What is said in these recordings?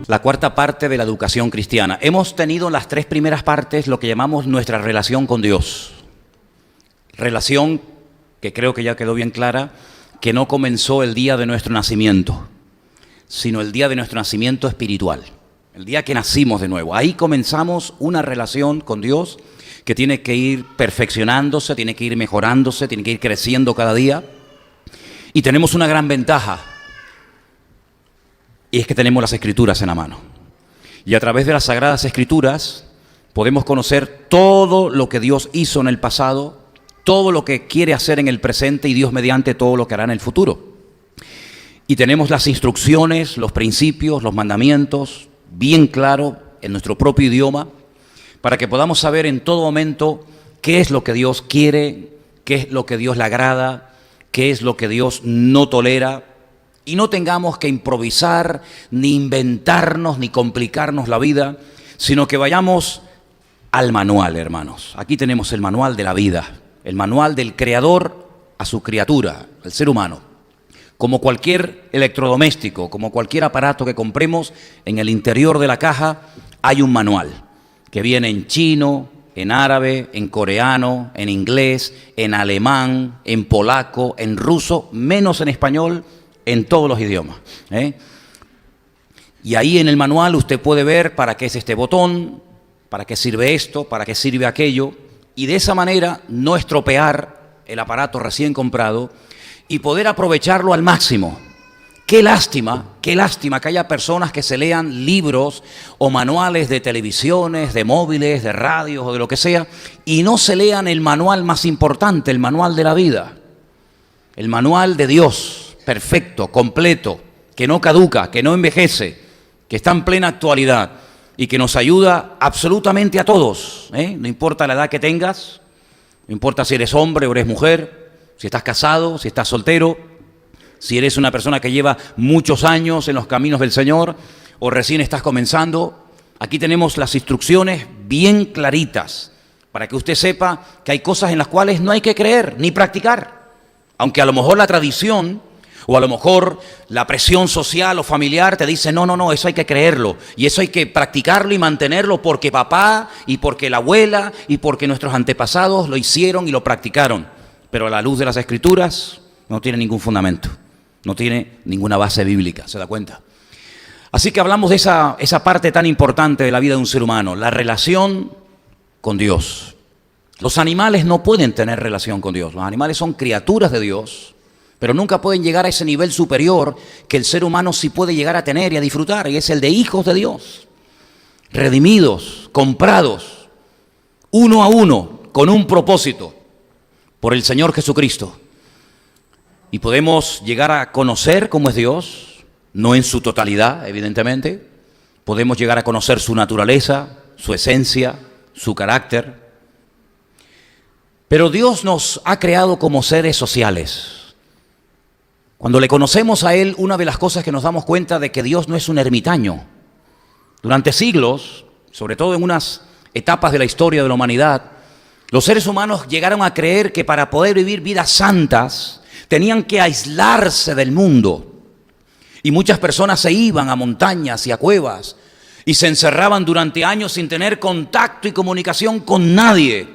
la cuarta parte de la educación cristiana. Hemos tenido en las tres primeras partes lo que llamamos nuestra relación con Dios. Relación que creo que ya quedó bien clara, que no comenzó el día de nuestro nacimiento, sino el día de nuestro nacimiento espiritual, el día que nacimos de nuevo. Ahí comenzamos una relación con Dios que tiene que ir perfeccionándose, tiene que ir mejorándose, tiene que ir creciendo cada día. Y tenemos una gran ventaja, y es que tenemos las Escrituras en la mano. Y a través de las Sagradas Escrituras podemos conocer todo lo que Dios hizo en el pasado, todo lo que quiere hacer en el presente y Dios mediante todo lo que hará en el futuro. Y tenemos las instrucciones, los principios, los mandamientos bien claros en nuestro propio idioma para que podamos saber en todo momento qué es lo que Dios quiere, qué es lo que Dios le agrada, qué es lo que Dios no tolera, y no tengamos que improvisar, ni inventarnos, ni complicarnos la vida, sino que vayamos al manual, hermanos. Aquí tenemos el manual de la vida, el manual del Creador a su criatura, el ser humano. Como cualquier electrodoméstico, como cualquier aparato que compremos, en el interior de la caja hay un manual que viene en chino, en árabe, en coreano, en inglés, en alemán, en polaco, en ruso, menos en español, en todos los idiomas. Y ahí en el manual usted puede ver para qué es este botón, para qué sirve esto, para qué sirve aquello, y de esa manera no estropear el aparato recién comprado y poder aprovecharlo al máximo. Qué lástima que haya personas que se lean libros o manuales de televisiones, de móviles, de radios o de lo que sea, y no se lean el manual más importante, el manual de la vida, el manual de Dios, perfecto, completo, que no caduca, que no envejece, que está en plena actualidad y que nos ayuda absolutamente a todos, No importa la edad que tengas, no importa si eres hombre o eres mujer, si estás casado, si estás soltero, si eres una persona que lleva muchos años en los caminos del Señor o recién estás comenzando. Aquí tenemos las instrucciones bien claritas para que usted sepa que hay cosas en las cuales no hay que creer ni practicar, aunque a lo mejor la tradición o a lo mejor la presión social o familiar te dice no, eso hay que creerlo y eso hay que practicarlo y mantenerlo porque papá y porque la abuela y porque nuestros antepasados lo hicieron y lo practicaron. Pero a la luz de las Escrituras no tiene ningún fundamento, no tiene ninguna base bíblica, ¿se da cuenta? Así que hablamos de esa parte tan importante de la vida de un ser humano, la relación con Dios. Los animales no pueden tener relación con Dios, los animales son criaturas de Dios, pero nunca pueden llegar a ese nivel superior que el ser humano sí puede llegar a tener y a disfrutar, y es el de hijos de Dios, redimidos, comprados, uno a uno, con un propósito, por el Señor Jesucristo. Y podemos llegar a conocer cómo es Dios, no en su totalidad, evidentemente. Podemos llegar a conocer su naturaleza, su esencia, su carácter. Pero Dios nos ha creado como seres sociales. Cuando le conocemos a Él, una de las cosas que nos damos cuenta de que Dios no es un ermitaño. Durante siglos, sobre todo en unas etapas de la historia de la humanidad, los seres humanos llegaron a creer que para poder vivir vidas santas tenían que aislarse del mundo. Y muchas personas se iban a montañas y a cuevas y se encerraban durante años sin tener contacto y comunicación con nadie,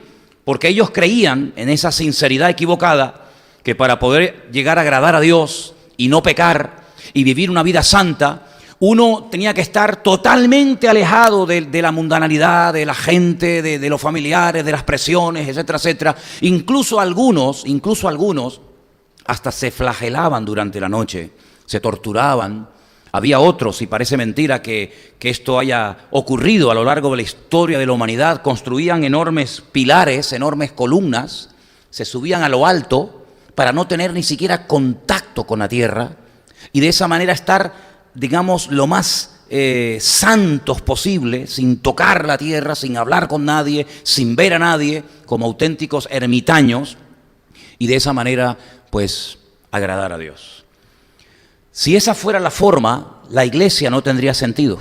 porque ellos creían en esa sinceridad equivocada que para poder llegar a agradar a Dios y no pecar y vivir una vida santa, uno tenía que estar totalmente alejado de la mundanalidad, de la gente, de los familiares, de las presiones, etcétera, etcétera. Incluso algunos hasta se flagelaban durante la noche, se torturaban. Había otros, y parece mentira que esto haya ocurrido a lo largo de la historia de la humanidad, construían enormes pilares, enormes columnas, se subían a lo alto para no tener ni siquiera contacto con la tierra y de esa manera estar, digamos, lo más santos posible, sin tocar la tierra, sin hablar con nadie, sin ver a nadie, como auténticos ermitaños, y de esa manera, pues, agradar a Dios. Si esa fuera la forma, la iglesia no tendría sentido.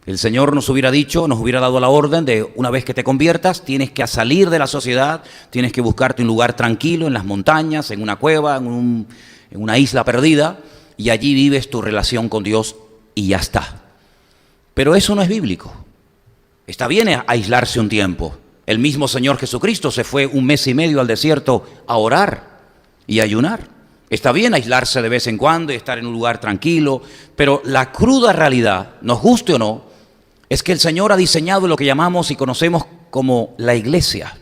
El Señor nos hubiera dicho, nos hubiera dado la orden de una vez que te conviertas, tienes que salir de la sociedad, tienes que buscarte un lugar tranquilo en las montañas, en una cueva, en una isla perdida, y allí vives tu relación con Dios y ya está. Pero eso no es bíblico. Está bien aislarse un tiempo. El mismo Señor Jesucristo se fue 1 mes y medio al desierto a orar y ayunar. Está bien aislarse de vez en cuando y estar en un lugar tranquilo, pero la cruda realidad, nos guste o no, es que el Señor ha diseñado lo que llamamos y conocemos como la iglesia.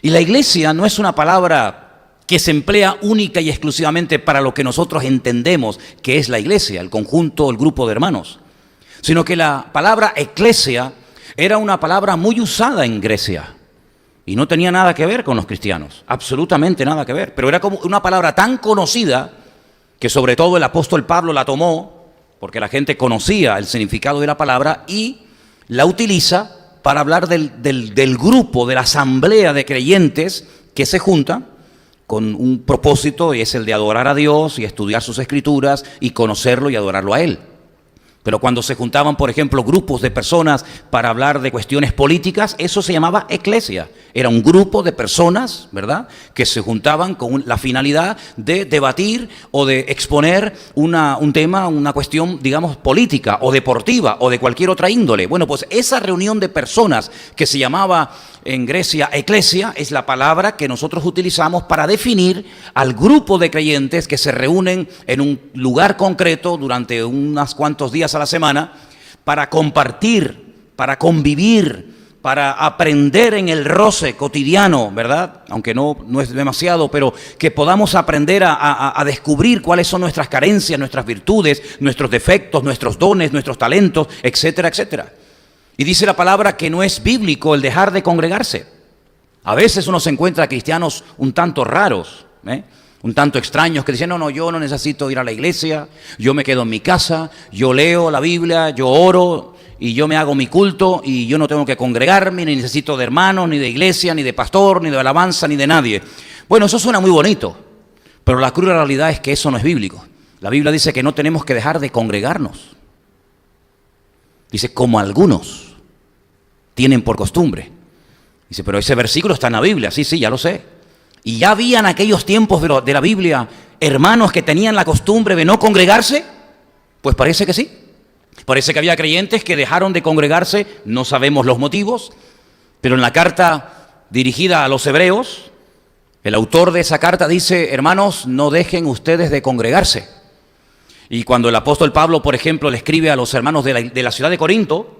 Y la iglesia no es una palabra que se emplea única y exclusivamente para lo que nosotros entendemos que es la iglesia, el conjunto, el grupo de hermanos, sino que la palabra eclesia era una palabra muy usada en Grecia. Y no tenía nada que ver con los cristianos, absolutamente nada que ver. Pero era como una palabra tan conocida que sobre todo el apóstol Pablo la tomó porque la gente conocía el significado de la palabra y la utiliza para hablar del grupo, de la asamblea de creyentes que se juntan con un propósito y es el de adorar a Dios y estudiar sus escrituras y conocerlo y adorarlo a Él. Pero cuando se juntaban, por ejemplo, grupos de personas para hablar de cuestiones políticas, eso se llamaba eclesia. Era un grupo de personas, ¿verdad?, que se juntaban con la finalidad de debatir o de exponer un tema, una cuestión, digamos, política o deportiva o de cualquier otra índole. Bueno, pues esa reunión de personas que se llamaba en Grecia eclesia es la palabra que nosotros utilizamos para definir al grupo de creyentes que se reúnen en un lugar concreto durante unos cuantos días a la semana para compartir, para convivir, para aprender en el roce cotidiano, ¿verdad? Aunque no es demasiado, pero que podamos aprender a descubrir cuáles son nuestras carencias, nuestras virtudes, nuestros defectos, nuestros dones, nuestros talentos, etcétera, etcétera. Y dice la palabra que no es bíblico el dejar de congregarse. A veces uno se encuentra cristianos un tanto raros, un tanto extraños, que dicen, no, yo no necesito ir a la iglesia, yo me quedo en mi casa, yo leo la Biblia, yo oro y yo me hago mi culto y yo no tengo que congregarme, ni necesito de hermanos, ni de iglesia, ni de pastor, ni de alabanza, ni de nadie. Bueno, eso suena muy bonito, pero la cruda realidad es que eso no es bíblico. La Biblia dice que no tenemos que dejar de congregarnos. Dice, como algunos tienen por costumbre. Dice, pero ese versículo está en la Biblia. Sí, ya lo sé. Y ya había en aquellos tiempos de la Biblia hermanos que tenían la costumbre de no congregarse. Pues parece que sí. Parece que había creyentes que dejaron de congregarse, no sabemos los motivos, pero en la carta dirigida a los hebreos, el autor de esa carta dice, hermanos, no dejen ustedes de congregarse. Y cuando el apóstol Pablo, por ejemplo, le escribe a los hermanos de la ciudad de Corinto,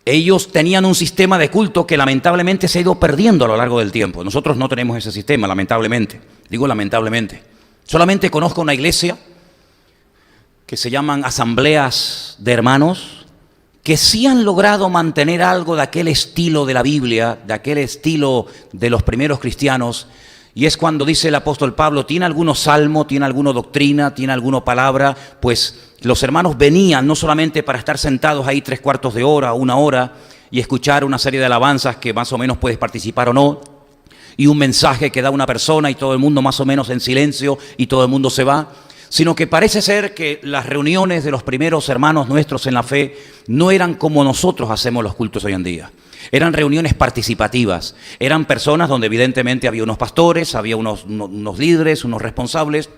ellos tenían un sistema de culto que lamentablemente se ha ido perdiendo a lo largo del tiempo. Nosotros no tenemos ese sistema, lamentablemente. Digo lamentablemente. Solamente conozco una iglesia que se llaman asambleas de hermanos, que sí han logrado mantener algo de aquel estilo de la Biblia, de aquel estilo de los primeros cristianos. Y es cuando dice el apóstol Pablo, ¿tiene alguno salmo, tiene alguna doctrina, tiene alguna palabra? Pues los hermanos venían no solamente para estar sentados ahí 3/4 de hora, 1 hora, y escuchar una serie de alabanzas que más o menos puedes participar o no, y un mensaje que da una persona y todo el mundo más o menos en silencio y todo el mundo se va, sino que parece ser que las reuniones de los primeros hermanos nuestros en la fe no eran como nosotros hacemos los cultos hoy en día. Eran reuniones participativas, eran personas donde evidentemente había unos pastores, había unos líderes, unos responsables,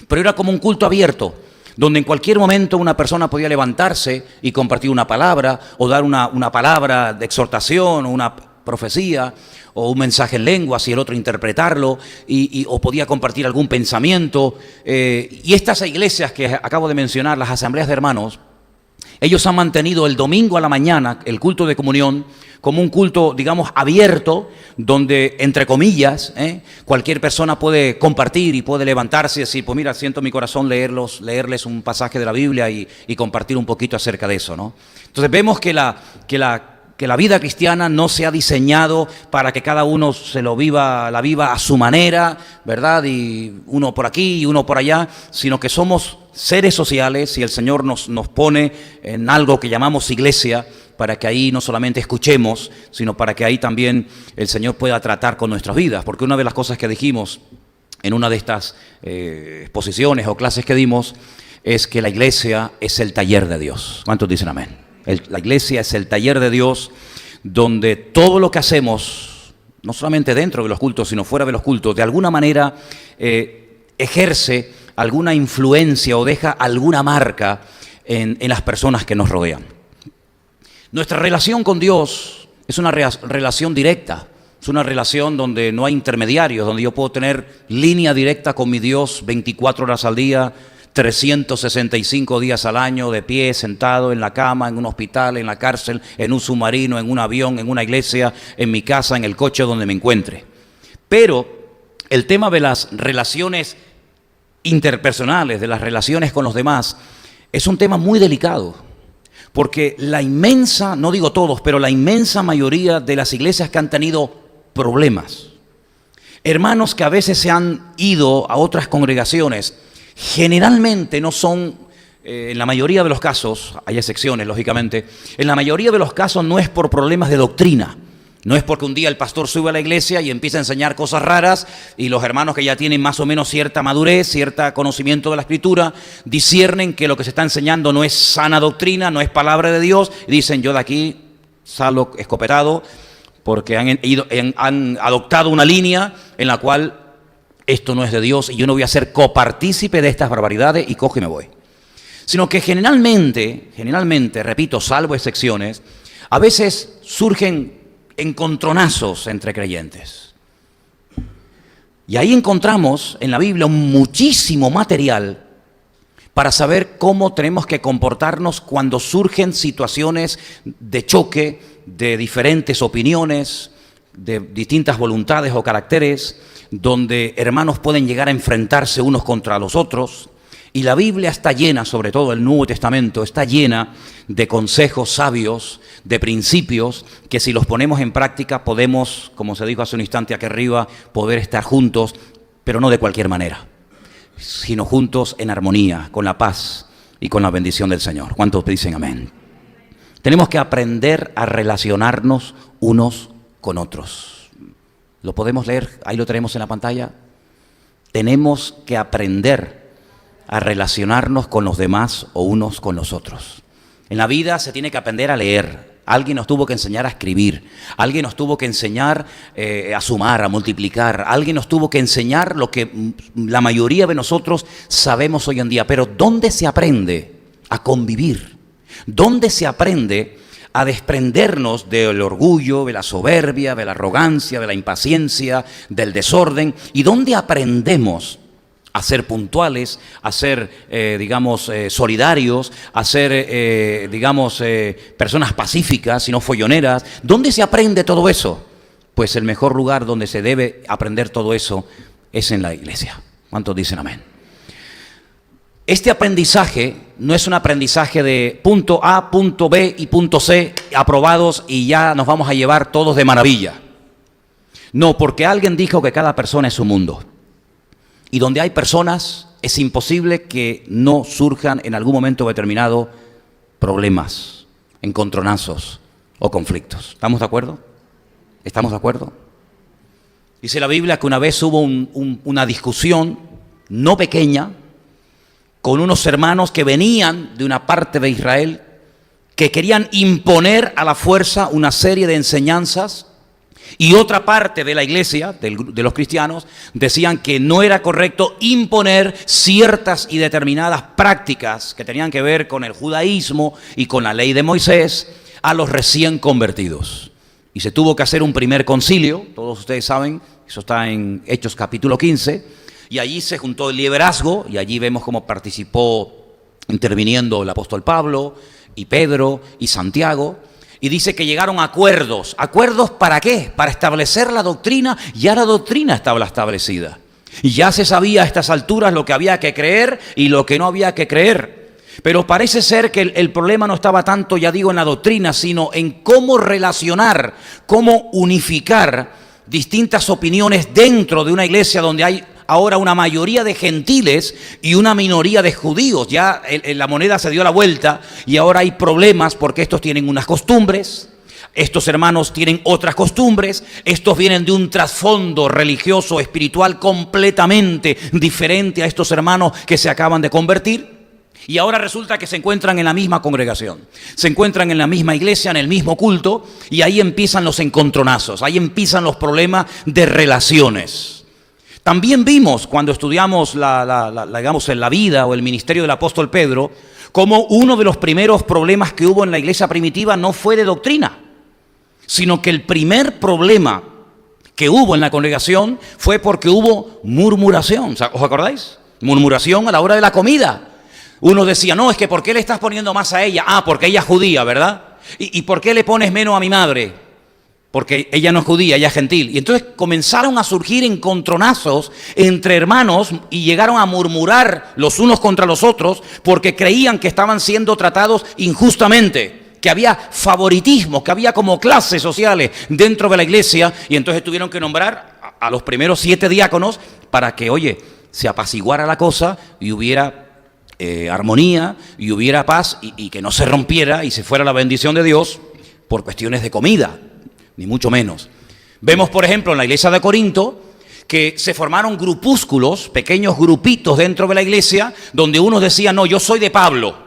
pero era como un culto abierto, donde en cualquier momento una persona podía levantarse y compartir una palabra, o dar una palabra de exhortación, o una profecía, o un mensaje en lenguas y el otro interpretarlo, o podía compartir algún pensamiento. Y estas iglesias que acabo de mencionar, las asambleas de hermanos, ellos han mantenido el domingo a la mañana, el culto de comunión, como un culto, digamos, abierto, donde, entre comillas, cualquier persona puede compartir y puede levantarse y decir, pues mira, siento en mi corazón leerles un pasaje de la Biblia y compartir un poquito acerca de eso, ¿no? Entonces vemos que la vida cristiana no se ha diseñado para que cada uno la viva a su manera, ¿verdad? Y uno por aquí y uno por allá, sino que somos seres sociales y el Señor nos pone en algo que llamamos iglesia, para que ahí no solamente escuchemos, sino para que ahí también el Señor pueda tratar con nuestras vidas. Porque una de las cosas que dijimos en una de estas exposiciones o clases que dimos es que la iglesia es el taller de Dios. ¿Cuántos dicen amén? La iglesia es el taller de Dios, donde todo lo que hacemos, no solamente dentro de los cultos, sino fuera de los cultos, de alguna manera ejerce alguna influencia o deja alguna marca en las personas que nos rodean. Nuestra relación con Dios es una relación directa, es una relación donde no hay intermediarios, donde yo puedo tener línea directa con mi Dios 24 horas al día, 365 días al año, de pie, sentado en la cama, en un hospital, en la cárcel, en un submarino, en un avión, en una iglesia, en mi casa, en el coche donde me encuentre. Pero el tema de las relaciones interpersonales, de las relaciones con los demás, es un tema muy delicado, porque la inmensa, no digo todos, pero la inmensa mayoría de las iglesias que han tenido problemas, hermanos que a veces se han ido a otras congregaciones, generalmente no son, en la mayoría de los casos, hay excepciones lógicamente, en la mayoría de los casos no es por problemas de doctrina. No es porque un día el pastor sube a la iglesia y empieza a enseñar cosas raras y los hermanos que ya tienen más o menos cierta madurez, cierto conocimiento de la Escritura, disciernen que lo que se está enseñando no es sana doctrina, no es palabra de Dios, y dicen: yo de aquí salgo escopetado porque han adoptado una línea en la cual esto no es de Dios y yo no voy a ser copartícipe de estas barbaridades y cojo y me voy. Sino que generalmente, repito, salvo excepciones, a veces surgen encontronazos entre creyentes. Y ahí encontramos en la Biblia muchísimo material para saber cómo tenemos que comportarnos cuando surgen situaciones de choque, de diferentes opiniones, de distintas voluntades o caracteres, donde hermanos pueden llegar a enfrentarse unos contra los otros. Y la Biblia está llena, sobre todo el Nuevo Testamento, está llena de consejos sabios, de principios, que si los ponemos en práctica podemos, como se dijo hace un instante aquí arriba, poder estar juntos, pero no de cualquier manera, sino juntos en armonía, con la paz y con la bendición del Señor. ¿Cuántos dicen amén? Tenemos que aprender a relacionarnos unos con otros. ¿Lo podemos leer? Ahí lo tenemos en la pantalla. Tenemos que aprender a relacionarnos con los demás o unos con los otros. En la vida se tiene que aprender a leer. Alguien nos tuvo que enseñar a escribir. Alguien nos tuvo que enseñar a sumar, a multiplicar. Alguien nos tuvo que enseñar lo que la mayoría de nosotros sabemos hoy en día. Pero ¿dónde se aprende a convivir? ¿Dónde se aprende a desprendernos del orgullo, de la soberbia, de la arrogancia, de la impaciencia, del desorden? ¿Y dónde aprendemos a ser puntuales, a ser, solidarios, a ser, personas pacíficas y no folloneras? ¿Dónde se aprende todo eso? Pues el mejor lugar donde se debe aprender todo eso es en la iglesia. ¿Cuántos dicen amén? Este aprendizaje no es un aprendizaje de punto A, punto B y punto C aprobados y ya nos vamos a llevar todos de maravilla. No, porque alguien dijo que cada persona es un mundo. Y donde hay personas, es imposible que no surjan en algún momento determinado problemas, encontronazos o conflictos. ¿Estamos de acuerdo? ¿Estamos de acuerdo? Dice la Biblia que una vez hubo una discusión no pequeña con unos hermanos que venían de una parte de Israel que querían imponer a la fuerza una serie de enseñanzas. Y otra parte de la iglesia, de los cristianos, decían que no era correcto imponer ciertas y determinadas prácticas que tenían que ver con el judaísmo y con la ley de Moisés a los recién convertidos. Y se tuvo que hacer un primer concilio, todos ustedes saben, eso está en Hechos capítulo 15, y allí se juntó el liderazgo, y allí vemos cómo participó interviniendo el apóstol Pablo, y Pedro, y Santiago. Y dice que llegaron a acuerdos. ¿Acuerdos para qué? Para establecer la doctrina. Ya la doctrina estaba establecida. Y ya se sabía a estas alturas lo que había que creer y lo que no había que creer. Pero parece ser que el problema no estaba tanto, ya digo, en la doctrina, sino en cómo relacionar, cómo unificar distintas opiniones dentro de una iglesia donde hay ahora una mayoría de gentiles y una minoría de judíos. Ya la moneda se dio la vuelta y ahora hay problemas porque estos tienen unas costumbres, estos hermanos tienen otras costumbres, estos vienen de un trasfondo religioso, espiritual completamente diferente a estos hermanos que se acaban de convertir. Y ahora resulta que se encuentran en la misma congregación, se encuentran en la misma iglesia, en el mismo culto, y ahí empiezan los encontronazos, ahí empiezan los problemas de relaciones. También vimos cuando estudiamos digamos, la vida o el ministerio del apóstol Pedro, cómo uno de los primeros problemas que hubo en la iglesia primitiva no fue de doctrina, sino que el primer problema que hubo en la congregación fue porque hubo murmuración. ¿Os acordáis? Murmuración a la hora de la comida. Uno decía, no, es que ¿por qué le estás poniendo más a ella? Ah, porque ella es judía, ¿verdad? ¿Y por qué le pones menos a mi madre? Porque ella no es judía, ella es gentil. Y entonces comenzaron a surgir encontronazos entre hermanos y llegaron a murmurar los unos contra los otros porque creían que estaban siendo tratados injustamente, que había favoritismo, que había como clases sociales dentro de la iglesia, y entonces tuvieron que nombrar a los primeros 7 diáconos para que, oye, se apaciguara la cosa y hubiera armonía y hubiera paz y que no se rompiera y se fuera la bendición de Dios por cuestiones de comida, ni mucho menos. Vemos, por ejemplo, en la iglesia de Corinto que se formaron grupúsculos, pequeños grupitos dentro de la iglesia, donde unos decían, no, yo soy de Pablo,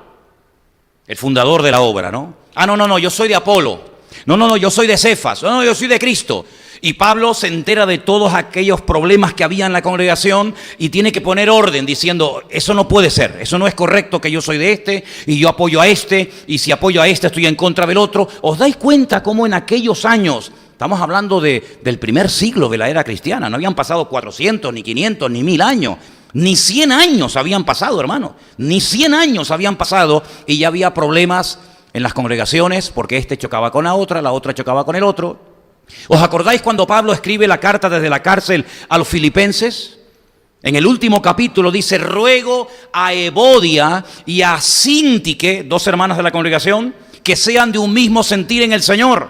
el fundador de la obra, ¿no? Ah, no, yo soy de Apolo. No, yo soy de Cefas. No, yo soy de Cristo. Y Pablo se entera de todos aquellos problemas que había en la congregación y tiene que poner orden diciendo, eso no puede ser, eso no es correcto que yo soy de este y yo apoyo a este, y si apoyo a este estoy en contra del otro. ¿Os dais cuenta cómo en aquellos años, estamos hablando del primer siglo de la era cristiana, no habían pasado 400, ni 500, ni 1000 años, ni 100 años habían pasado, hermano, ni 100 años habían pasado y ya había problemas en las congregaciones porque este chocaba con la otra chocaba con el otro? ¿Os acordáis cuando Pablo escribe la carta desde la cárcel a los filipenses? En el último capítulo dice, ruego a Evodia y a Síntique, 2 hermanas de la congregación, que sean de un mismo sentir en el Señor.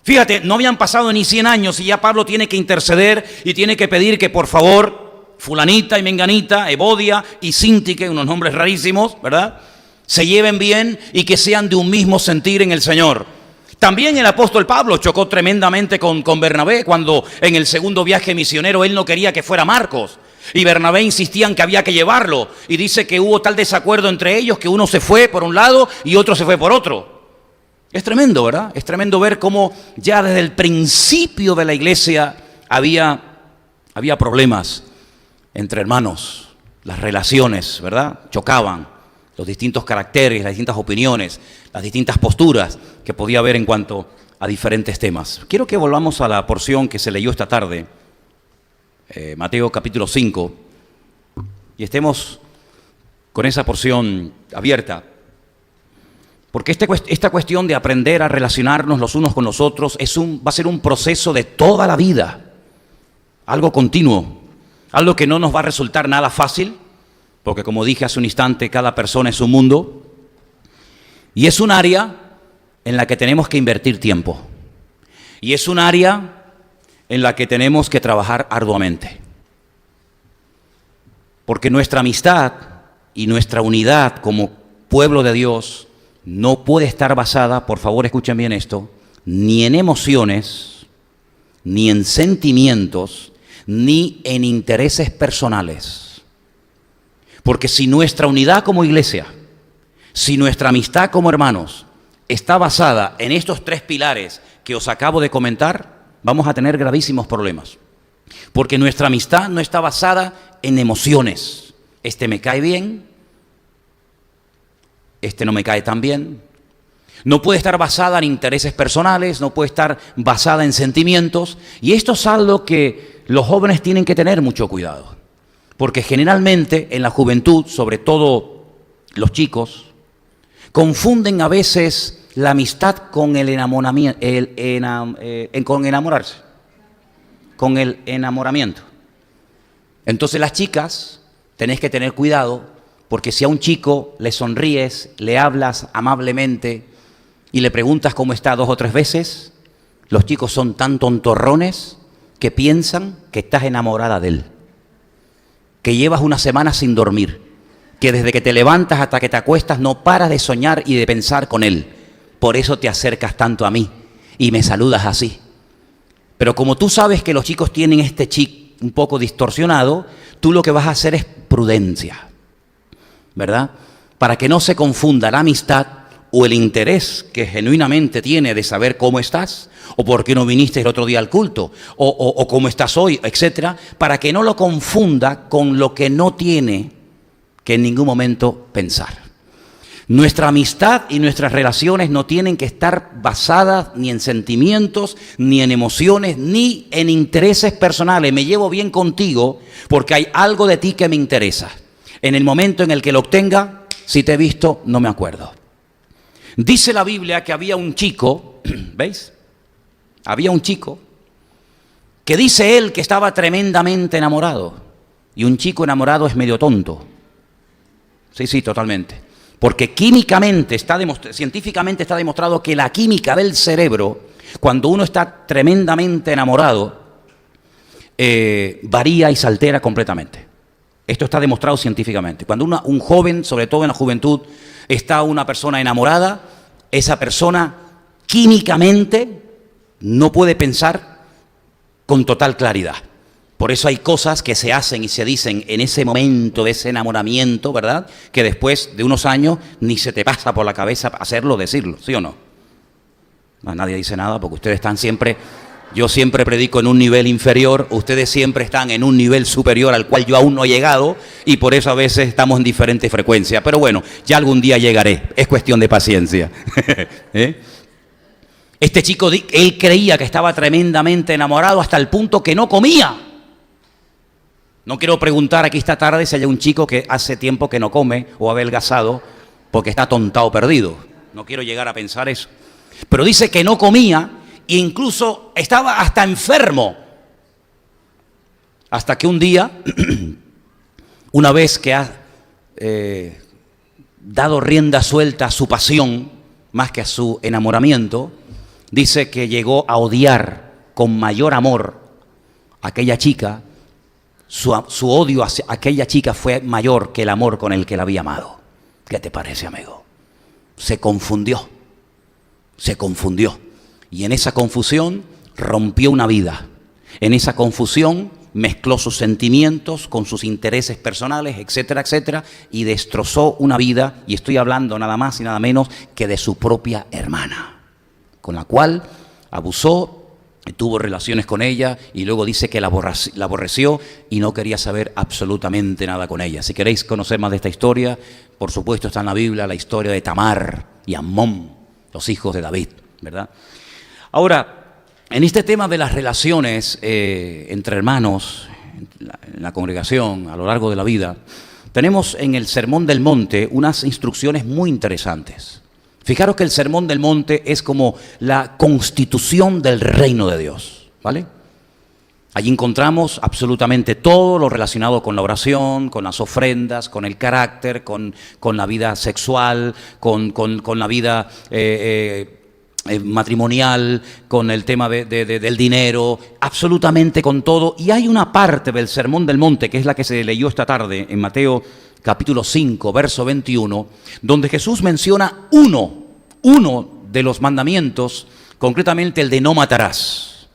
Fíjate, no habían pasado ni 100 años y ya Pablo tiene que interceder y tiene que pedir que por favor, fulanita y menganita, Evodia y Síntique, unos nombres rarísimos, ¿verdad?, se lleven bien y que sean de un mismo sentir en el Señor. También el apóstol Pablo chocó tremendamente con Bernabé cuando en el segundo viaje misionero él no quería que fuera Marcos. Y Bernabé insistía en que había que llevarlo. Y dice que hubo tal desacuerdo entre ellos que uno se fue por un lado y otro se fue por otro. Es tremendo, ¿verdad? Es tremendo ver cómo ya desde el principio de la iglesia había problemas entre hermanos. Las relaciones, ¿verdad?, chocaban. Los distintos caracteres, las distintas opiniones, las distintas posturas que podía haber en cuanto a diferentes temas. Quiero que volvamos a la porción que se leyó esta tarde, Mateo capítulo 5, y estemos con esa porción abierta, porque esta cuestión de aprender a relacionarnos los unos con los otros va a ser un proceso de toda la vida, algo continuo, algo que no nos va a resultar nada fácil, porque como dije hace un instante, cada persona es un mundo, y es un área en la que tenemos que invertir tiempo, y es un área en la que tenemos que trabajar arduamente, porque nuestra amistad y nuestra unidad como pueblo de Dios no puede estar basada, por favor escuchen bien esto, ni en emociones, ni en sentimientos, ni en intereses personales. Porque si nuestra unidad como iglesia, si nuestra amistad como hermanos está basada en estos 3 pilares que os acabo de comentar, vamos a tener gravísimos problemas. Porque nuestra amistad no está basada en emociones. Este me cae bien, este no me cae tan bien. No puede estar basada en intereses personales, no puede estar basada en sentimientos. Y esto es algo que los jóvenes tienen que tener mucho cuidado. Porque generalmente en la juventud, sobre todo los chicos, confunden a veces la amistad con el enamoramiento, con enamorarse, con el enamoramiento. Entonces las chicas tenéis que tener cuidado, porque si a un chico le sonríes, le hablas amablemente y le preguntas cómo está 2 o 3 veces, los chicos son tan tontorrones que piensan que estás enamorada de él. Que llevas una semana sin dormir, que desde que te levantas hasta que te acuestas no paras de soñar y de pensar con él. Por eso te acercas tanto a mí y me saludas así. Pero como tú sabes que los chicos tienen este chip un poco distorsionado, tú lo que vas a hacer es prudencia, ¿verdad? Para que no se confunda la amistad o el interés que genuinamente tiene de saber cómo estás, o por qué no viniste el otro día al culto, o cómo estás hoy, etcétera, para que no lo confunda con lo que no tiene que en ningún momento pensar. Nuestra amistad y nuestras relaciones no tienen que estar basadas ni en sentimientos, ni en emociones, ni en intereses personales. Me llevo bien contigo porque hay algo de ti que me interesa. En el momento en el que lo obtenga, si te he visto, no me acuerdo. Dice la Biblia que había un chico, ¿veis? Había un chico que dice él que estaba tremendamente enamorado. Y un chico enamorado es medio tonto. Sí, totalmente. Porque químicamente, científicamente está demostrado que la química del cerebro, cuando uno está tremendamente enamorado, varía y se altera completamente. Esto está demostrado científicamente. Cuando un joven, sobre todo en la juventud, está una persona enamorada, esa persona químicamente no puede pensar con total claridad. Por eso hay cosas que se hacen y se dicen en ese momento de ese enamoramiento, ¿verdad? Que después de unos años ni se te pasa por la cabeza hacerlo o decirlo, ¿sí o no? Nadie dice nada porque ustedes están siempre, yo siempre predico en un nivel inferior, ustedes siempre están en un nivel superior al cual yo aún no he llegado y por eso a veces estamos en diferentes frecuencias. Pero bueno, ya algún día llegaré, es cuestión de paciencia. Este chico, él creía que estaba tremendamente enamorado hasta el punto que no comía. No quiero preguntar aquí esta tarde si hay un chico que hace tiempo que no come o ha adelgazado porque está tontado perdido. No quiero llegar a pensar eso. Pero dice que no comía e incluso estaba hasta enfermo. Hasta que un día, una vez que ha dado rienda suelta a su pasión, más que a su enamoramiento, dice que llegó a odiar con mayor amor a aquella chica. Su odio hacia aquella chica fue mayor que el amor con el que la había amado. ¿Qué te parece, amigo? Se confundió. Y en esa confusión rompió una vida. En esa confusión mezcló sus sentimientos con sus intereses personales, etcétera, etcétera, y destrozó una vida, y estoy hablando nada más y nada menos que de su propia hermana, con la cual abusó, tuvo relaciones con ella y luego dice que la aborreció y no quería saber absolutamente nada con ella. Si queréis conocer más de esta historia, por supuesto está en la Biblia la historia de Tamar y Amnón, los hijos de David, ¿verdad? Ahora, en este tema de las relaciones entre hermanos, en la congregación, a lo largo de la vida, tenemos en el Sermón del Monte unas instrucciones muy interesantes. Fijaros que el Sermón del Monte es como la constitución del reino de Dios, ¿vale? Allí encontramos absolutamente todo lo relacionado con la oración, con las ofrendas, con el carácter, con la vida sexual, con la vida matrimonial, con el tema del dinero, absolutamente con todo. Y hay una parte del Sermón del Monte, que es la que se leyó esta tarde en Mateo capítulo 5, verso 21, donde Jesús menciona uno de los mandamientos, concretamente el de no matarás,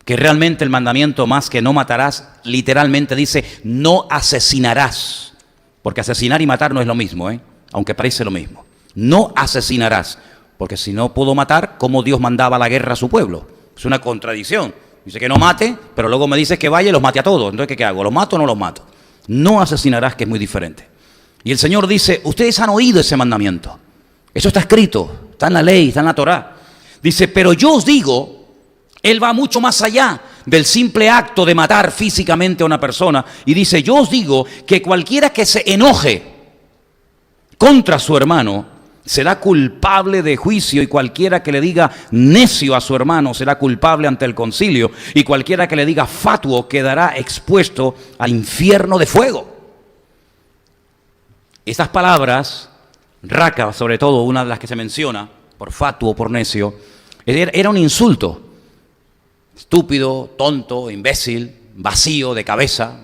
que realmente el mandamiento más que no matarás, literalmente dice no asesinarás, porque asesinar y matar no es lo mismo, aunque parece lo mismo. No asesinarás, porque si no puedo matar, ¿cómo Dios mandaba la guerra a su pueblo? Es una contradicción. Dice que no mate, pero luego me dice que vaya y los mate a todos. Entonces, ¿qué hago? ¿Los mato o no los mato? No asesinarás, que es muy diferente. Y el Señor dice, ustedes han oído ese mandamiento. Eso está escrito, está en la ley, está en la Torá. Dice, pero yo os digo, Él va mucho más allá del simple acto de matar físicamente a una persona. Y dice, yo os digo que cualquiera que se enoje contra su hermano será culpable de juicio, y cualquiera que le diga necio a su hermano será culpable ante el concilio, y cualquiera que le diga fatuo quedará expuesto al infierno de fuego. Estas palabras, raca sobre todo, una de las que se menciona, por fatuo, por necio, era un insulto. Estúpido, tonto, imbécil, vacío de cabeza,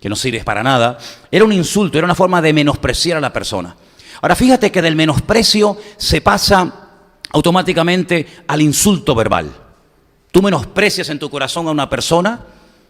que no sirves para nada. Era un insulto, era una forma de menospreciar a la persona. Ahora fíjate que del menosprecio se pasa automáticamente al insulto verbal. Tú menosprecias en tu corazón a una persona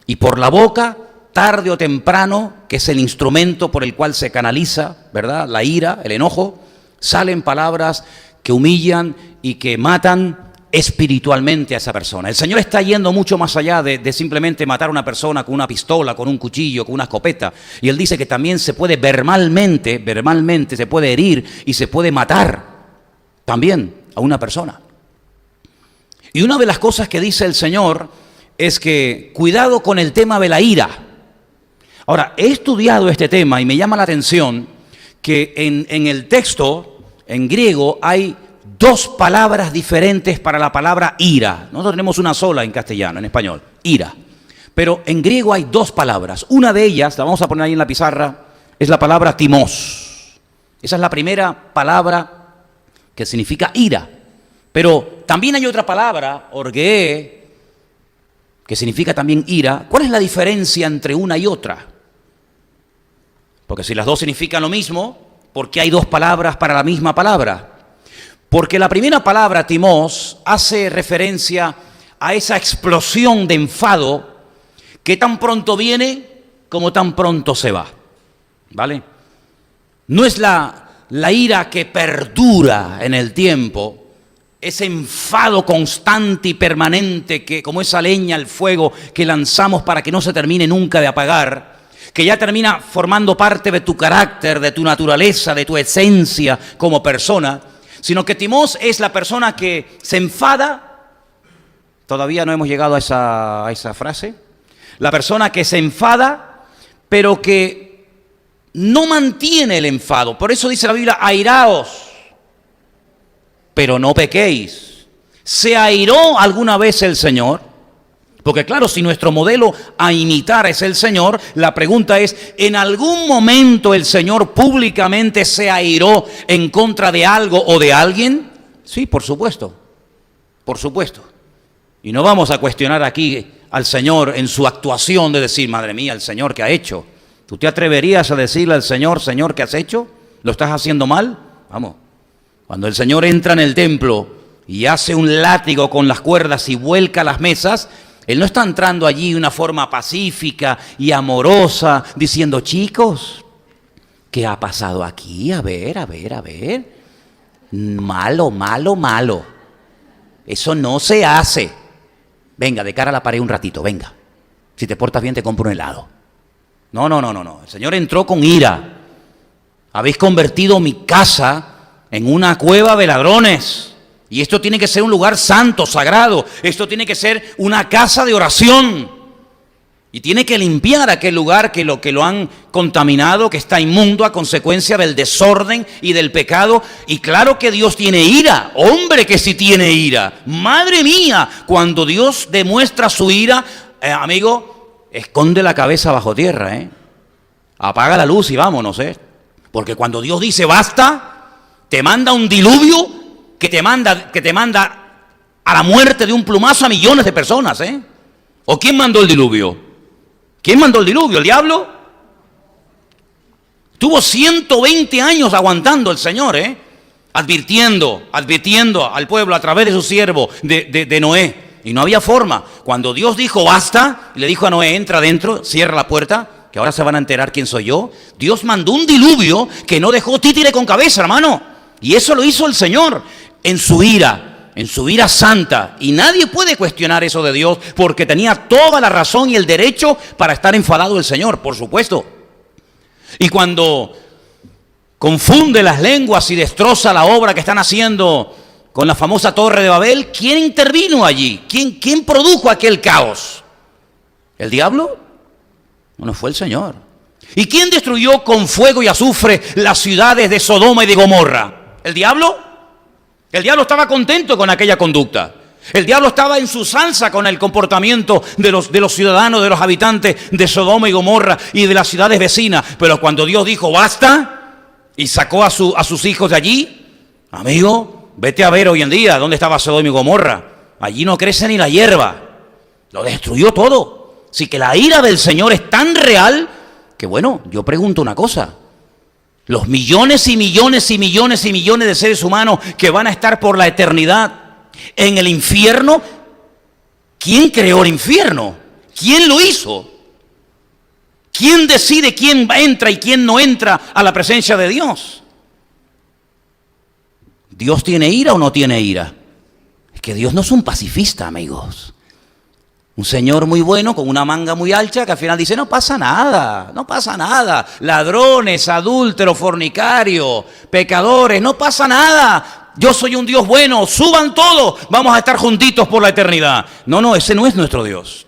y por la boca, tarde o temprano, que es el instrumento por el cual se canaliza, ¿verdad?, la ira, el enojo, Salen palabras que humillan y que matan espiritualmente a esa persona. El Señor está yendo mucho más allá de simplemente matar a una persona con una pistola, con un cuchillo, con una escopeta. Y Él dice que también se puede verbalmente se puede herir y se puede matar también a una persona. Y una de las cosas que dice el Señor es que cuidado con el tema de la ira. Ahora, he estudiado este tema y me llama la atención que en el texto, en griego, hay dos palabras diferentes para la palabra ira. Nosotros tenemos una sola en castellano, en español, ira. Pero en griego hay dos palabras. Una de ellas, la vamos a poner ahí en la pizarra, es la palabra timos. Esa es la primera palabra que significa ira. Pero también hay otra palabra, orgué, que significa también ira. ¿Cuál es la diferencia entre una y otra? Porque si las dos significan lo mismo, ¿por qué hay dos palabras para la misma palabra? Porque la primera palabra, timos, hace referencia a esa explosión de enfado que tan pronto viene como tan pronto se va. ¿Vale? No es la ira que perdura en el tiempo, ese enfado constante y permanente que, como esa leña al fuego que lanzamos para que no se termine nunca de apagar, que ya termina formando parte de tu carácter, de tu naturaleza, de tu esencia como persona, sino que timos es la persona que se enfada. Todavía no hemos llegado a esa frase. La persona que se enfada, pero que no mantiene el enfado. Por eso dice la Biblia, airaos, pero no pequéis. ¿Se airó alguna vez el Señor? Porque claro, si nuestro modelo a imitar es el Señor, la pregunta es, ¿en algún momento el Señor públicamente se airó en contra de algo o de alguien? Sí, por supuesto, por supuesto. Y no vamos a cuestionar aquí al Señor en su actuación de decir, madre mía, el Señor, ¿qué ha hecho? ¿Tú te atreverías a decirle al Señor, Señor, ¿qué has hecho? ¿Lo estás haciendo mal? Vamos, cuando el Señor entra en el templo y hace un látigo con las cuerdas y vuelca las mesas, Él no está entrando allí de una forma pacífica y amorosa, diciendo, chicos, ¿qué ha pasado aquí? A ver. Malo, malo, malo. Eso no se hace. Venga, de cara a la pared un ratito, venga. Si te portas bien te compro un helado. No. El Señor entró con ira. Habéis convertido mi casa en una cueva de ladrones. Y esto tiene que ser un lugar santo, sagrado. Esto tiene que ser una casa de oración. Y tiene que limpiar aquel lugar que lo han contaminado, que está inmundo a consecuencia del desorden y del pecado. Y claro que Dios tiene ira. Hombre, que sí tiene ira. Madre mía, cuando Dios demuestra su ira, amigo, esconde la cabeza bajo tierra, Apaga la luz y vámonos, Porque cuando Dios dice basta, te manda un diluvio que te manda a la muerte de un plumazo a millones de personas, ¿O quién mandó el diluvio? ¿Quién mandó el diluvio? ¿El diablo? Tuvo 120 años aguantando el Señor, advirtiendo al pueblo a través de su siervo, de Noé. Y no había forma. Cuando Dios dijo basta, y le dijo a Noé, entra adentro, cierra la puerta, que ahora se van a enterar quién soy yo. Dios mandó un diluvio que no dejó títere con cabeza, hermano. Y eso lo hizo el Señor en su ira santa. Y nadie puede cuestionar eso de Dios, porque tenía toda la razón y el derecho para estar enfadado el Señor, por supuesto. Y cuando confunde las lenguas y destroza la obra que están haciendo con la famosa Torre de Babel, ¿quién intervino allí? ¿Quién produjo aquel caos? ¿El diablo? No fue el Señor. ¿Y quién destruyó con fuego y azufre las ciudades de Sodoma y de Gomorra? ¿El diablo? El diablo estaba contento con aquella conducta. El diablo estaba en su salsa con el comportamiento de los ciudadanos, de los habitantes de Sodoma y Gomorra y de las ciudades vecinas. Pero cuando Dios dijo basta y sacó a sus hijos de allí, amigo, vete a ver hoy en día dónde estaba Sodoma y Gomorra. Allí no crece ni la hierba. Lo destruyó todo. Así que la ira del Señor es tan real que, bueno, yo pregunto una cosa. Los millones y millones y millones y millones de seres humanos que van a estar por la eternidad en el infierno, ¿quién creó el infierno? ¿Quién lo hizo? ¿Quién decide quién entra y quién no entra a la presencia de Dios? ¿Dios tiene ira o no tiene ira? Es que Dios no es un pacifista, amigos. Un señor muy bueno con una manga muy ancha que al final dice, no pasa nada, no pasa nada. Ladrones, adúlteros, fornicarios, pecadores, no pasa nada. Yo soy un Dios bueno, suban todos, vamos a estar juntitos por la eternidad. No, ese no es nuestro Dios.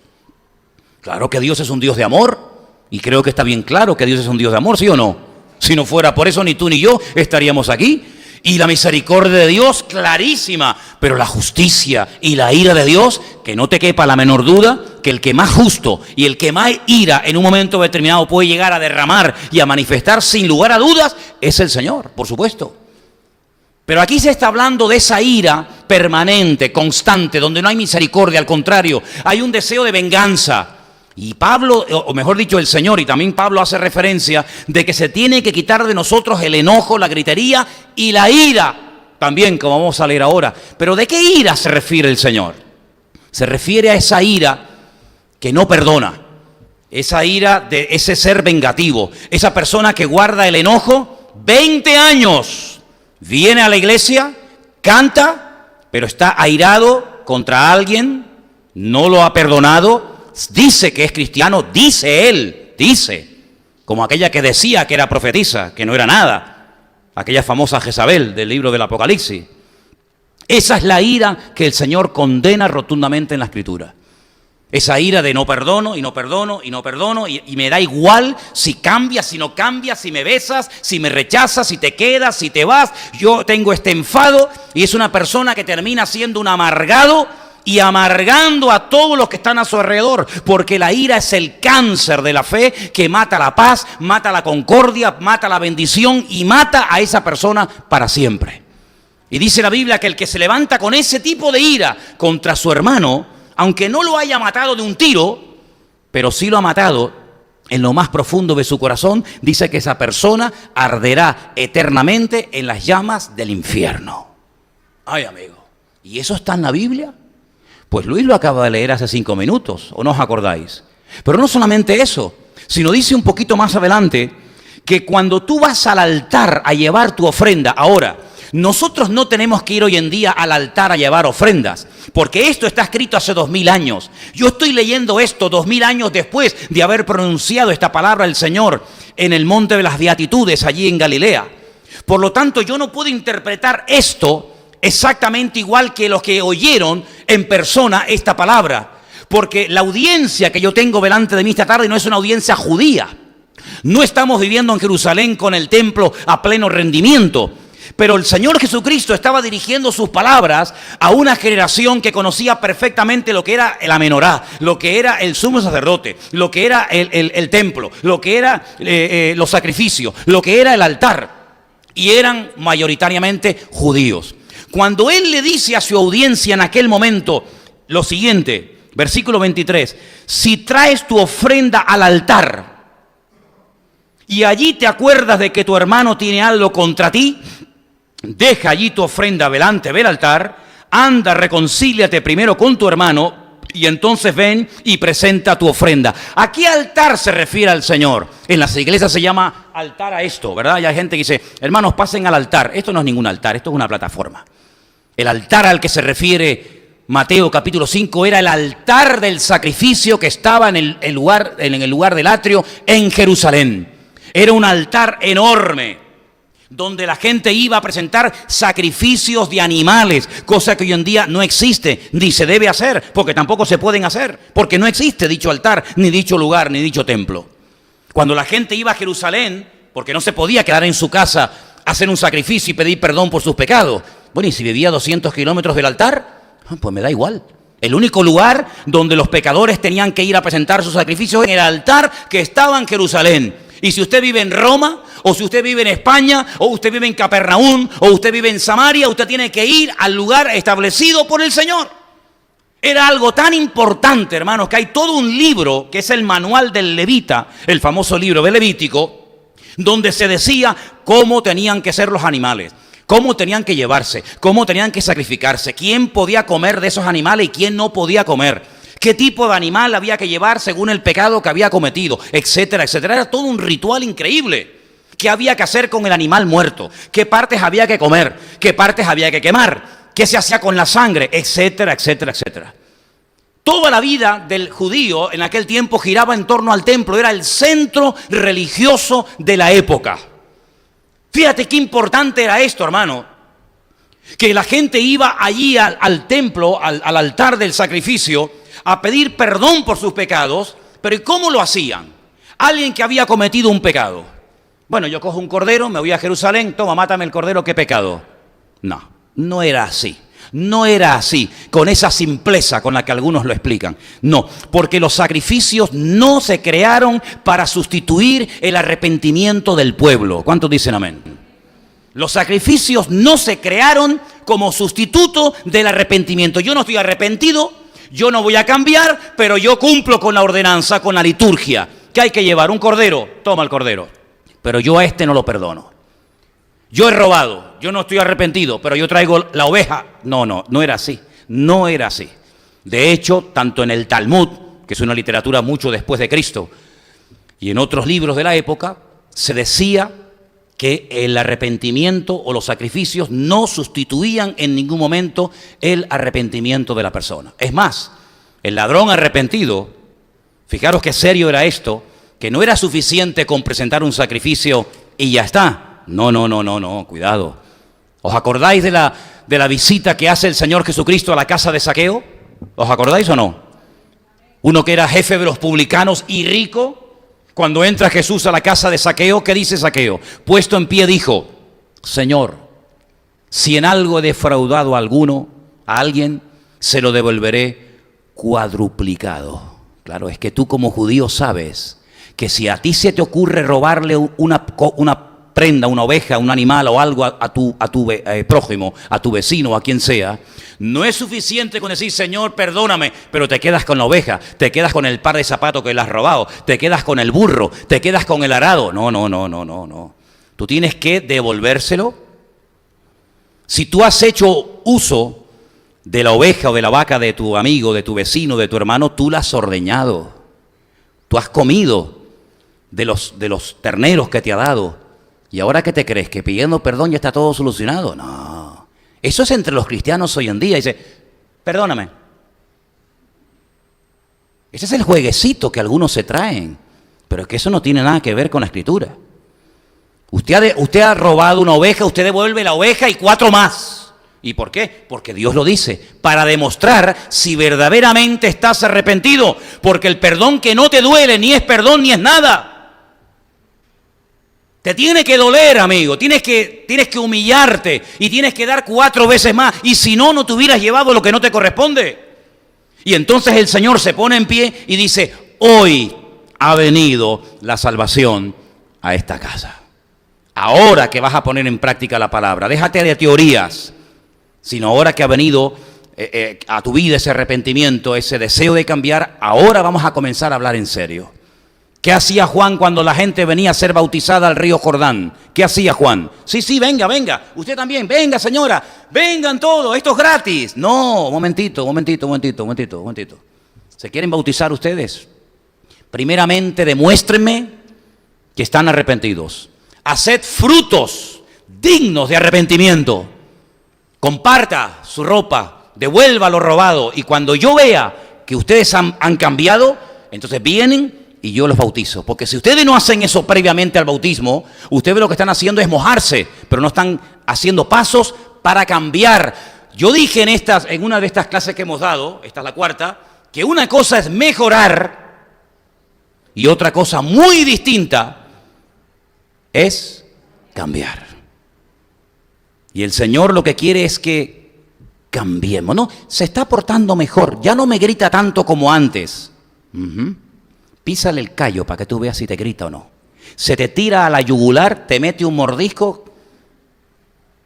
Claro que Dios es un Dios de amor y creo que está bien claro que Dios es un Dios de amor, ¿sí o no? Si no fuera por eso, ni tú ni yo estaríamos aquí. Y la misericordia de Dios, clarísima. Pero la justicia y la ira de Dios, que no te quepa la menor duda, que el que más justo y el que más ira en un momento determinado puede llegar a derramar y a manifestar sin lugar a dudas, es el Señor, por supuesto. Pero aquí se está hablando de esa ira permanente, constante, donde no hay misericordia, al contrario, hay un deseo de venganza. Y Pablo, o mejor dicho el Señor, y también Pablo hace referencia de que se tiene que quitar de nosotros el enojo, la gritería y la ira, también como vamos a leer ahora. Pero ¿de qué ira se refiere el Señor? Se refiere a esa ira que no perdona, esa ira de ese ser vengativo, esa persona que guarda el enojo 20 años, viene a la iglesia, canta, pero está airado contra alguien, no lo ha perdonado. Dice que es cristiano, dice él, como aquella que decía que era profetisa, que no era nada, aquella famosa Jezabel del libro del Apocalipsis. Esa es la ira que el Señor condena rotundamente en la Escritura. Esa ira de no perdono, y no perdono, y no perdono, y me da igual si cambias, si no cambias, si me besas, si me rechazas, si te quedas, si te vas. Yo tengo este enfado, y es una persona que termina siendo un amargado, y amargando a todos los que están a su alrededor, porque la ira es el cáncer de la fe que mata la paz, mata la concordia, mata la bendición y mata a esa persona para siempre. Y dice la Biblia que el que se levanta con ese tipo de ira contra su hermano, aunque no lo haya matado de un tiro, pero sí lo ha matado en lo más profundo de su corazón, dice que esa persona arderá eternamente en las llamas del infierno. Ay, amigo, ¿y eso está en la Biblia? Pues Luis lo acaba de leer hace 5 minutos, ¿o no os acordáis? Pero no solamente eso, sino dice un poquito más adelante que cuando tú vas al altar a llevar tu ofrenda, ahora, nosotros no tenemos que ir hoy en día al altar a llevar ofrendas, porque esto está escrito hace 2000 años. Yo estoy leyendo esto 2000 años después de haber pronunciado esta palabra del Señor en el monte de las Beatitudes, allí en Galilea. Por lo tanto, yo no puedo interpretar esto exactamente igual que los que oyeron en persona esta palabra, porque la audiencia que yo tengo delante de mí esta tarde no es una audiencia judía. No estamos viviendo en Jerusalén con el templo a pleno rendimiento, pero el Señor Jesucristo estaba dirigiendo sus palabras a una generación que conocía perfectamente lo que era la menorá, lo que era el sumo sacerdote, lo que era el templo, lo que era los sacrificios, lo que era el altar, y eran mayoritariamente judíos. Cuando Él le dice a su audiencia en aquel momento lo siguiente, versículo 23, si traes tu ofrenda al altar y allí te acuerdas de que tu hermano tiene algo contra ti, deja allí tu ofrenda delante del altar, anda, reconcíliate primero con tu hermano y entonces ven y presenta tu ofrenda. ¿A qué altar se refiere al Señor? En las iglesias se llama altar a esto, ¿verdad? Y hay gente que dice, hermanos, pasen al altar. Esto no es ningún altar, esto es una plataforma. El altar al que se refiere Mateo capítulo 5 era el altar del sacrificio que estaba en el lugar del atrio en Jerusalén. Era un altar enorme donde la gente iba a presentar sacrificios de animales, cosa que hoy en día no existe, ni se debe hacer, porque tampoco se pueden hacer, porque no existe dicho altar, ni dicho lugar, ni dicho templo. Cuando la gente iba a Jerusalén, porque no se podía quedar en su casa, hacer un sacrificio y pedir perdón por sus pecados. Bueno, y si vivía a 200 kilómetros del altar, pues me da igual. El único lugar donde los pecadores tenían que ir a presentar sus sacrificios era el altar que estaba en Jerusalén. Y si usted vive en Roma, o si usted vive en España, o usted vive en Capernaum, o usted vive en Samaria, usted tiene que ir al lugar establecido por el Señor. Era algo tan importante, hermanos, que hay todo un libro que es el manual del Levita, el famoso libro de Levítico, donde se decía cómo tenían que ser los animales, cómo tenían que llevarse, cómo tenían que sacrificarse, quién podía comer de esos animales y quién no podía comer, qué tipo de animal había que llevar según el pecado que había cometido, etcétera, etcétera. Era todo un ritual increíble. qué había que hacer con el animal muerto, qué partes había que comer, qué partes había que quemar, qué se hacía con la sangre, etcétera, etcétera, etcétera. Toda la vida del judío en aquel tiempo giraba en torno al templo, era el centro religioso de la época. Fíjate qué importante era esto, hermano, que la gente iba allí al templo, al altar del sacrificio, a pedir perdón por sus pecados. Pero ¿y cómo lo hacían? Alguien que había cometido un pecado. Bueno, yo cojo un cordero, me voy a Jerusalén, toma, mátame el cordero, ¿qué pecado? No, no era así. No era así, con esa simpleza con la que algunos lo explican. No, porque los sacrificios no se crearon para sustituir el arrepentimiento del pueblo. ¿Cuántos dicen amén? Los sacrificios no se crearon como sustituto del arrepentimiento. Yo no estoy arrepentido, yo no voy a cambiar, pero yo cumplo con la ordenanza, con la liturgia. ¿Qué hay que llevar? Un cordero, toma el cordero. Pero yo a este no lo perdono. Yo he robado, yo no estoy arrepentido, pero yo traigo la oveja. No era así, no era así. De hecho, tanto en el Talmud, que es una literatura mucho después de Cristo, y en otros libros de la época, se decía que el arrepentimiento o los sacrificios no sustituían en ningún momento el arrepentimiento de la persona. Es más, el ladrón arrepentido, fijaros qué serio era esto, que no era suficiente con presentar un sacrificio y ya está. No, cuidado. ¿Os acordáis de la visita que hace el Señor Jesucristo a la casa de Zaqueo? ¿Os acordáis o no? Uno que era jefe de los publicanos y rico, cuando entra Jesús a la casa de Zaqueo, ¿qué dice Zaqueo? Puesto en pie dijo, Señor, si en algo he defraudado a alguien, se lo devolveré cuadruplicado. Claro, es que tú como judío sabes que si a ti se te ocurre robarle una prenda, una oveja, un animal o algo a tu prójimo, a tu vecino, a quien sea, no es suficiente con decir, Señor, perdóname, pero te quedas con la oveja, te quedas con el par de zapatos que le has robado, te quedas con el burro, te quedas con el arado. No. Tú tienes que devolvérselo. Si tú has hecho uso de la oveja o de la vaca de tu amigo, de tu vecino, de tu hermano, tú la has ordeñado. Tú has comido de los terneros que te ha dado. ¿Y ahora qué te crees? ¿Que pidiendo perdón ya está todo solucionado? No. Eso es entre los cristianos hoy en día. Dice, perdóname. Ese es el jueguecito que algunos se traen. Pero es que eso no tiene nada que ver con la Escritura. Usted ha robado una oveja, usted devuelve la oveja y 4 más. ¿Y por qué? Porque Dios lo dice. Para demostrar si verdaderamente estás arrepentido. Porque el perdón que no te duele ni es perdón ni es nada. Te tiene que doler, amigo, tienes que humillarte y tienes que dar 4 veces más. Y si no, no te hubieras llevado lo que no te corresponde. Y entonces el Señor se pone en pie y dice, hoy ha venido la salvación a esta casa. Ahora que vas a poner en práctica la palabra, déjate de teorías, sino ahora que ha venido a tu vida ese arrepentimiento, ese deseo de cambiar, ahora vamos a comenzar a hablar en serio. ¿Qué hacía Juan cuando la gente venía a ser bautizada al río Jordán? ¿Qué hacía Juan? Sí, venga. Usted también, venga señora, vengan todos, esto es gratis. No, momentito. ¿Se quieren bautizar ustedes? Primeramente demuéstrenme que están arrepentidos. Haced frutos dignos de arrepentimiento. Comparta su ropa, devuelva lo robado. Y cuando yo vea que ustedes han cambiado, entonces vienen y yo los bautizo. Porque si ustedes no hacen eso previamente al bautismo, ustedes lo que están haciendo es mojarse, pero no están haciendo pasos para cambiar. Yo dije en una de estas clases que hemos dado, esta es la 4ª, que una cosa es mejorar y otra cosa muy distinta es cambiar. Y el Señor lo que quiere es que cambiemos. No, se está portando mejor, ya no me grita tanto como antes. Písale el callo para que tú veas si te grita o no. Se te tira a la yugular, te mete un mordisco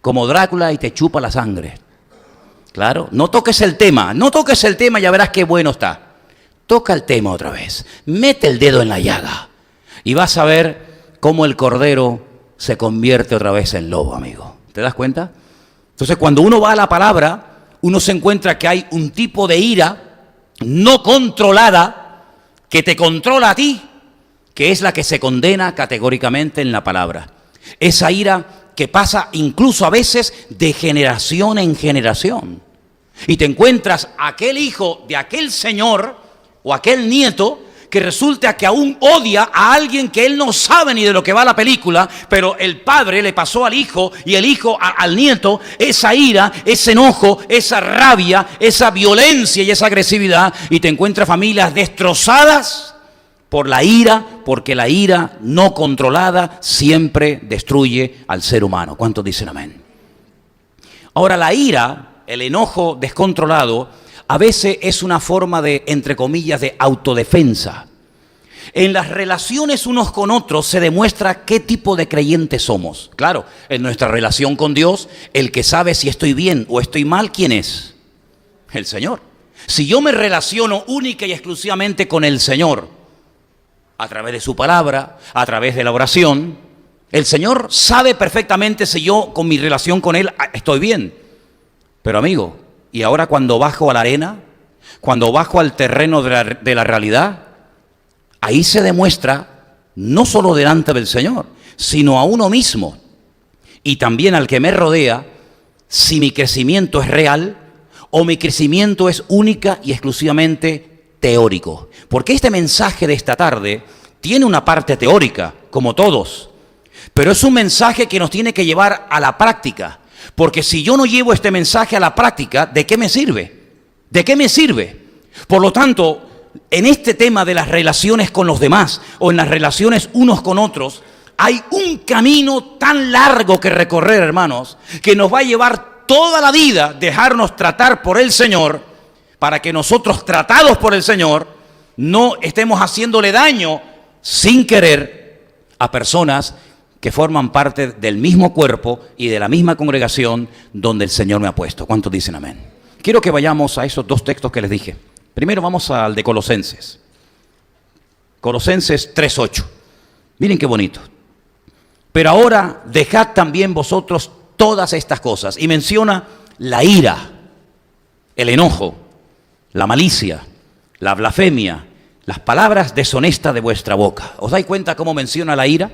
como Drácula y te chupa la sangre. Claro, no toques el tema, ya verás qué bueno está. Toca el tema otra vez, mete el dedo en la llaga y vas a ver cómo el cordero se convierte otra vez en lobo, amigo. ¿Te das cuenta? Entonces, cuando uno va a la palabra, uno se encuentra que hay un tipo de ira no controlada que te controla a ti, que es la que se condena categóricamente en la palabra. Esa ira que pasa incluso a veces de generación en generación. Y te encuentras aquel hijo de aquel señor o aquel nieto que resulta que aún odia a alguien que él no sabe ni de lo que va la película, pero el padre le pasó al hijo y el hijo al nieto esa ira, ese enojo, esa rabia, esa violencia y esa agresividad, y te encuentras familias destrozadas por la ira, porque la ira no controlada siempre destruye al ser humano. ¿Cuántos dicen amén? Ahora, la ira, el enojo descontrolado, a veces es una forma de, entre comillas, de autodefensa. En las relaciones unos con otros se demuestra qué tipo de creyentes somos. Claro, en nuestra relación con Dios, el que sabe si estoy bien o estoy mal, ¿quién es? El Señor. Si yo me relaciono única y exclusivamente con el Señor, a través de su palabra, a través de la oración, el Señor sabe perfectamente si yo con mi relación con Él estoy bien. Pero amigo, y ahora cuando bajo a la arena, cuando bajo al terreno de la realidad, ahí se demuestra no solo delante del Señor, sino a uno mismo y también al que me rodea, si mi crecimiento es real o mi crecimiento es única y exclusivamente teórico. Porque este mensaje de esta tarde tiene una parte teórica, como todos, pero es un mensaje que nos tiene que llevar a la práctica. Porque si yo no llevo este mensaje a la práctica, ¿de qué me sirve? ¿De qué me sirve? Por lo tanto, en este tema de las relaciones con los demás o en las relaciones unos con otros, hay un camino tan largo que recorrer, hermanos, que nos va a llevar toda la vida dejarnos tratar por el Señor, para que nosotros, tratados por el Señor, no estemos haciéndole daño sin querer a personas que forman parte del mismo cuerpo y de la misma congregación donde el Señor me ha puesto. ¿Cuántos dicen amén? Quiero que vayamos a esos dos textos que les dije. Primero vamos al de Colosenses. Colosenses 3:8. Miren qué bonito. Pero ahora dejad también vosotros todas estas cosas. Y menciona la ira, el enojo, la malicia, la blasfemia, las palabras deshonestas de vuestra boca. ¿Os dais cuenta cómo menciona la ira?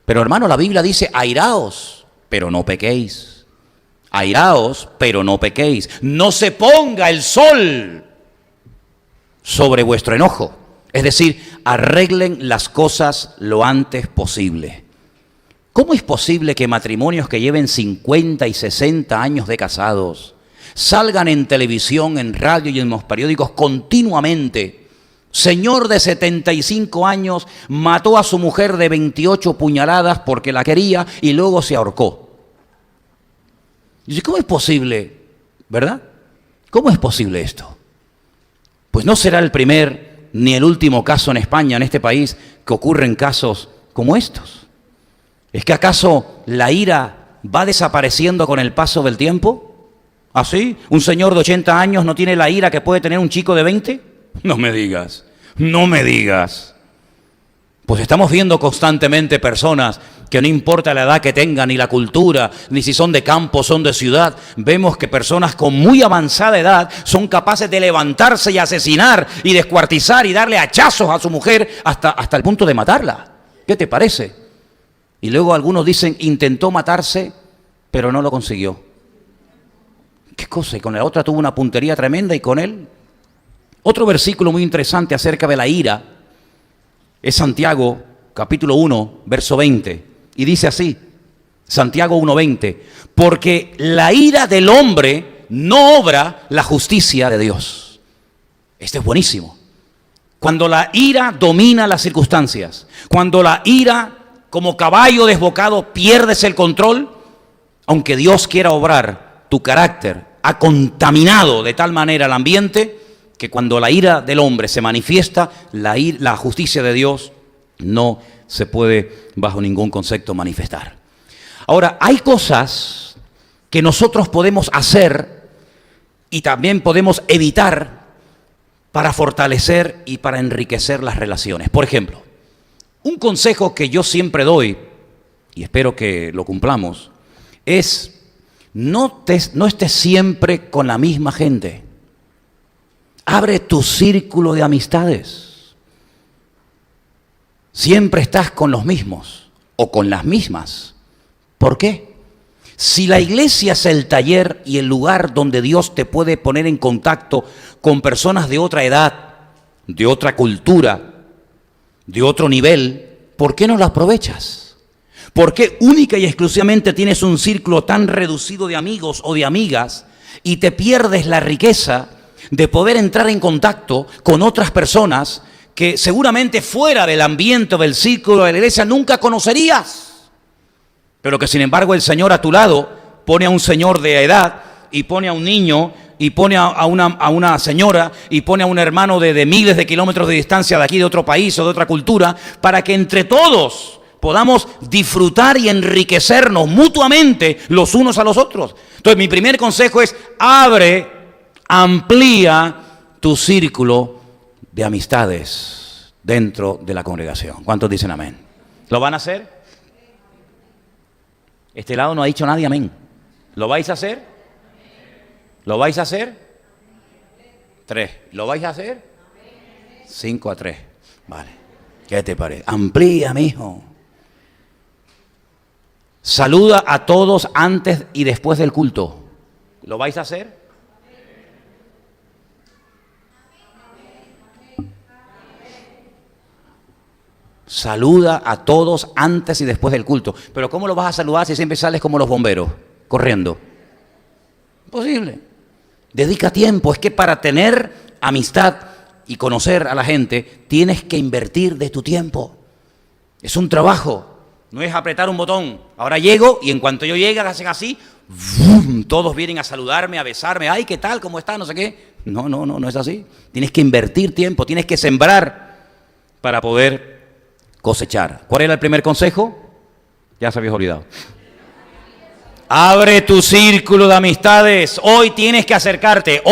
Pero hermano, la Biblia dice, airaos, pero no pequéis. Airaos, pero no pequéis. No se ponga el sol sobre vuestro enojo. Es decir, arreglen las cosas lo antes posible. ¿Cómo es posible que matrimonios que lleven 50 y 60 años de casados salgan en televisión, en radio y en los periódicos continuamente? Señor de 75 años mató a su mujer de 28 puñaladas porque la quería y luego se ahorcó. Y dice, ¿cómo es posible? ¿Verdad? ¿Cómo es posible esto? Pues no será el primer ni el último caso en España, en este país, que ocurren casos como estos. ¿Es que acaso la ira va desapareciendo con el paso del tiempo? ¿Así? ¿Un señor de 80 años no tiene la ira que puede tener un chico de 20? No me digas, no me digas. Pues estamos viendo constantemente personas que no importa la edad que tengan, ni la cultura, ni si son de campo, son de ciudad. Vemos que personas con muy avanzada edad son capaces de levantarse y asesinar y descuartizar y darle hachazos a su mujer hasta el punto de matarla. ¿Qué te parece? Y luego algunos dicen, intentó matarse, pero no lo consiguió. ¿Qué cosa? Y con la otra tuvo una puntería tremenda y con él. Otro versículo muy interesante acerca de la ira es Santiago, capítulo 1, verso 20. Y dice así, Santiago 1:20, porque la ira del hombre no obra la justicia de Dios. Este es buenísimo. Cuando la ira domina las circunstancias, cuando la ira como caballo desbocado pierdes el control, aunque Dios quiera obrar, tu carácter ha contaminado de tal manera el ambiente que cuando la ira del hombre se manifiesta, la justicia de Dios no se puede bajo ningún concepto manifestar. Ahora, hay cosas que nosotros podemos hacer y también podemos evitar para fortalecer y para enriquecer las relaciones. Por ejemplo, un consejo que yo siempre doy, y espero que lo cumplamos, es no estés siempre con la misma gente. Abre tu círculo de amistades. Siempre estás con los mismos. o con las mismas. ¿Por qué? Si la iglesia es el taller y el lugar donde Dios te puede poner en contacto con personas de otra edad, de otra cultura, de otro nivel, ¿por qué no lo aprovechas? ¿Por qué única y exclusivamente tienes un círculo tan reducido de amigos o de amigas y te pierdes la riqueza de poder entrar en contacto con otras personas que seguramente fuera del ambiente o del círculo de la iglesia nunca conocerías? Pero que sin embargo el Señor a tu lado pone a un señor de edad y pone a un niño y pone a una señora y pone a un hermano de miles de kilómetros de distancia de aquí, de otro país o de otra cultura, para que entre todos podamos disfrutar y enriquecernos mutuamente los unos a los otros. Entonces mi primer consejo es: amplía tu círculo de amistades dentro de la congregación. ¿Cuántos dicen amén? ¿Lo van a hacer? Este lado no ha dicho nadie amén. ¿Lo vais a hacer? ¿Lo vais a hacer? 3. ¿Lo vais a hacer? 5-3. Vale. ¿Qué te parece? Amplía, mijo. Saluda a todos antes y después del culto. ¿Lo vais a hacer? Saluda a todos antes y después del culto. Pero ¿cómo lo vas a saludar si siempre sales como los bomberos, corriendo? Imposible. Dedica tiempo. Es que para tener amistad y conocer a la gente, tienes que invertir de tu tiempo. Es un trabajo. No es apretar un botón. Ahora llego y en cuanto yo llegue, hacen así, ¡vum! Todos vienen a saludarme, a besarme. ¡Ay, qué tal! ¿Cómo está? No sé qué. No es así. Tienes que invertir tiempo, tienes que sembrar para poder cosechar. ¿Cuál era el primer consejo? Ya se había olvidado. Abre tu círculo de amistades. Hoy tienes que acercarte,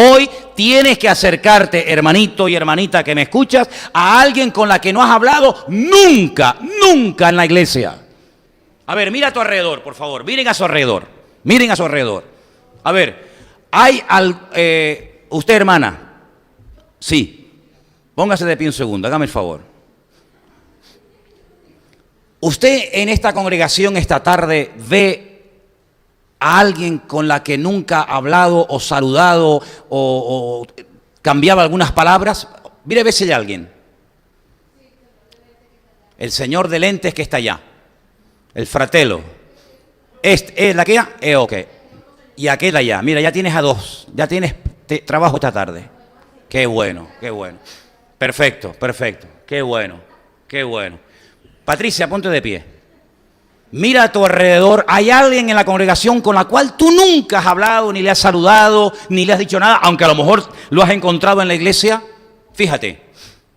hermanito y hermanita que me escuchas, a alguien con la que no has hablado nunca en la iglesia. A ver, mira a tu alrededor, por favor. Miren a su alrededor. A ver, usted, hermana. Sí. Póngase de pie un segundo, hágame el favor. ¿Usted en esta congregación esta tarde ve a alguien con la que nunca ha hablado o saludado o cambiaba algunas palabras? Mire, ve si hay alguien. El señor de lentes que está allá. El fratelo. ¿Es la que ya? Ok. Y aquel allá. Mira, ya tienes a 2. Ya tienes trabajo esta tarde. Qué bueno. Perfecto. Qué bueno. Patricia, ponte de pie. Mira a tu alrededor. ¿Hay alguien en la congregación con la cual tú nunca has hablado, ni le has saludado, ni le has dicho nada, aunque a lo mejor lo has encontrado en la iglesia? Fíjate.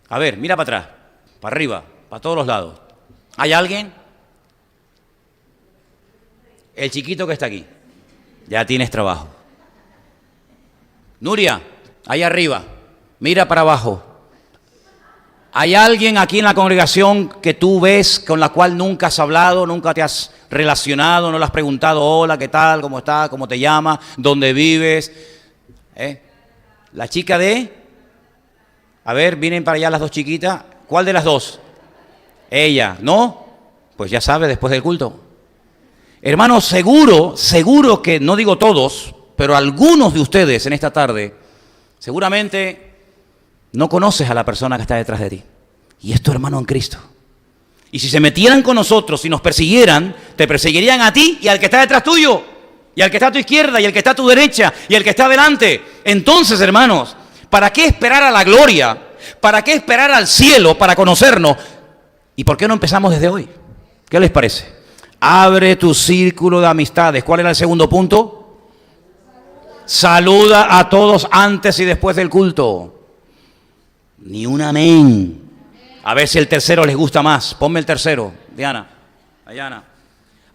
A ver, mira para atrás, para arriba, para todos los lados. ¿Hay alguien? El chiquito que está aquí. Ya tienes trabajo. Nuria, ahí arriba. Mira para abajo. ¿Hay alguien aquí en la congregación que tú ves con la cual nunca has hablado, nunca te has relacionado, no le has preguntado, hola, qué tal, cómo estás, cómo te llamas, dónde vives? La chica de... A ver, vienen para allá las dos chiquitas. ¿Cuál de las dos? Ella, ¿no? Pues ya sabes, después del culto. Hermanos, seguro que, no digo todos, pero algunos de ustedes en esta tarde, seguramente no conoces a la persona que está detrás de ti. Y es tu hermano en Cristo. Y si se metieran con nosotros y nos persiguieran, te perseguirían a ti y al que está detrás tuyo, y al que está a tu izquierda, y al que está a tu derecha, y al que está adelante. Entonces, hermanos, ¿para qué esperar a la gloria? ¿Para qué esperar al cielo para conocernos? ¿Y por qué no empezamos desde hoy? ¿Qué les parece? Abre tu círculo de amistades. ¿Cuál era el segundo punto? Saluda a todos antes y después del culto. Ni un amén. A ver si el tercero les gusta más. Ponme el tercero, Diana. Ayana.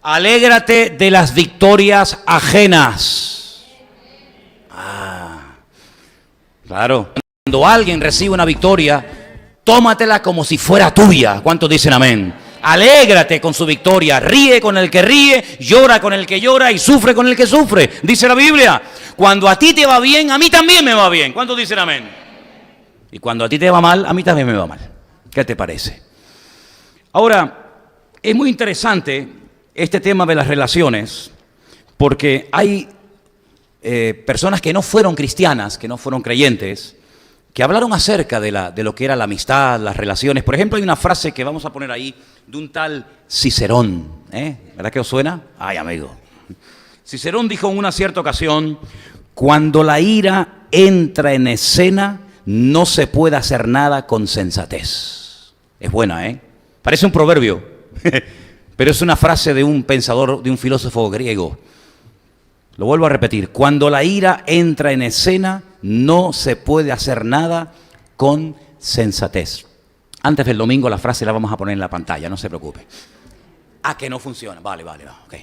Alégrate de las victorias ajenas. Claro. Cuando alguien recibe una victoria, tómatela como si fuera tuya. ¿Cuántos dicen amén? Alégrate con su victoria. Ríe con el que ríe, llora con el que llora y sufre con el que sufre. Dice la Biblia. Cuando a ti te va bien, a mí también me va bien. ¿Cuántos dicen amén? Y cuando a ti te va mal, a mí también me va mal. ¿Qué te parece? Ahora, Es muy interesante este tema de las relaciones, porque hay personas que no fueron cristianas, que no fueron creyentes, que hablaron acerca de lo que era la amistad, las relaciones. Por ejemplo, hay una frase que vamos a poner ahí de un tal Cicerón. ¿Verdad que os suena? Ay, amigo. Cicerón dijo en una cierta ocasión: cuando la ira entra en escena, no se puede hacer nada con sensatez. Es buena, ¿eh? Parece un proverbio, pero es una frase de un pensador, de un filósofo griego. Lo vuelvo a repetir: cuando la ira entra en escena, no se puede hacer nada con sensatez. Antes del domingo la frase la vamos a poner en la pantalla, no se preocupe. Ah, que no funciona. Vale, ok.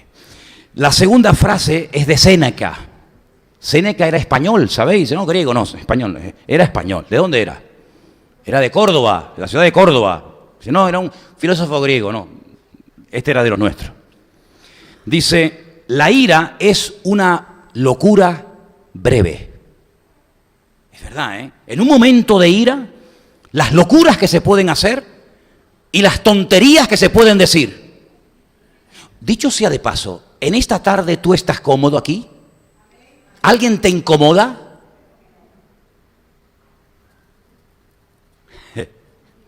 La segunda frase es de Séneca. Séneca era español, ¿sabéis? No, griego, no, español. Era español. ¿De dónde era? Era de Córdoba, de la ciudad de Córdoba. Si no, era un filósofo griego, no. Este era de los nuestros. Dice: la ira es una locura breve. Es verdad, ¿eh? En un momento de ira, las locuras que se pueden hacer y las tonterías que se pueden decir. Dicho sea de paso, en esta tarde tú estás cómodo aquí. ¿Alguien te incomoda?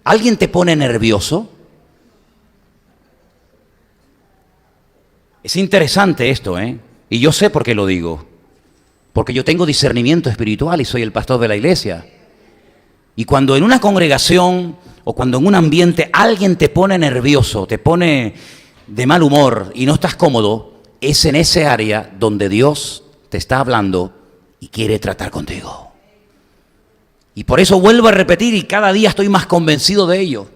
¿Alguien te pone nervioso? Es interesante esto, ¿eh? Y yo sé por qué lo digo. Porque yo tengo discernimiento espiritual y soy el pastor de la iglesia. Y cuando en una congregación o cuando en un ambiente alguien te pone nervioso, te pone de mal humor y no estás cómodo, es en ese área donde Dios te está hablando y quiere tratar contigo. Y por eso vuelvo a repetir, y cada día estoy más convencido de ello,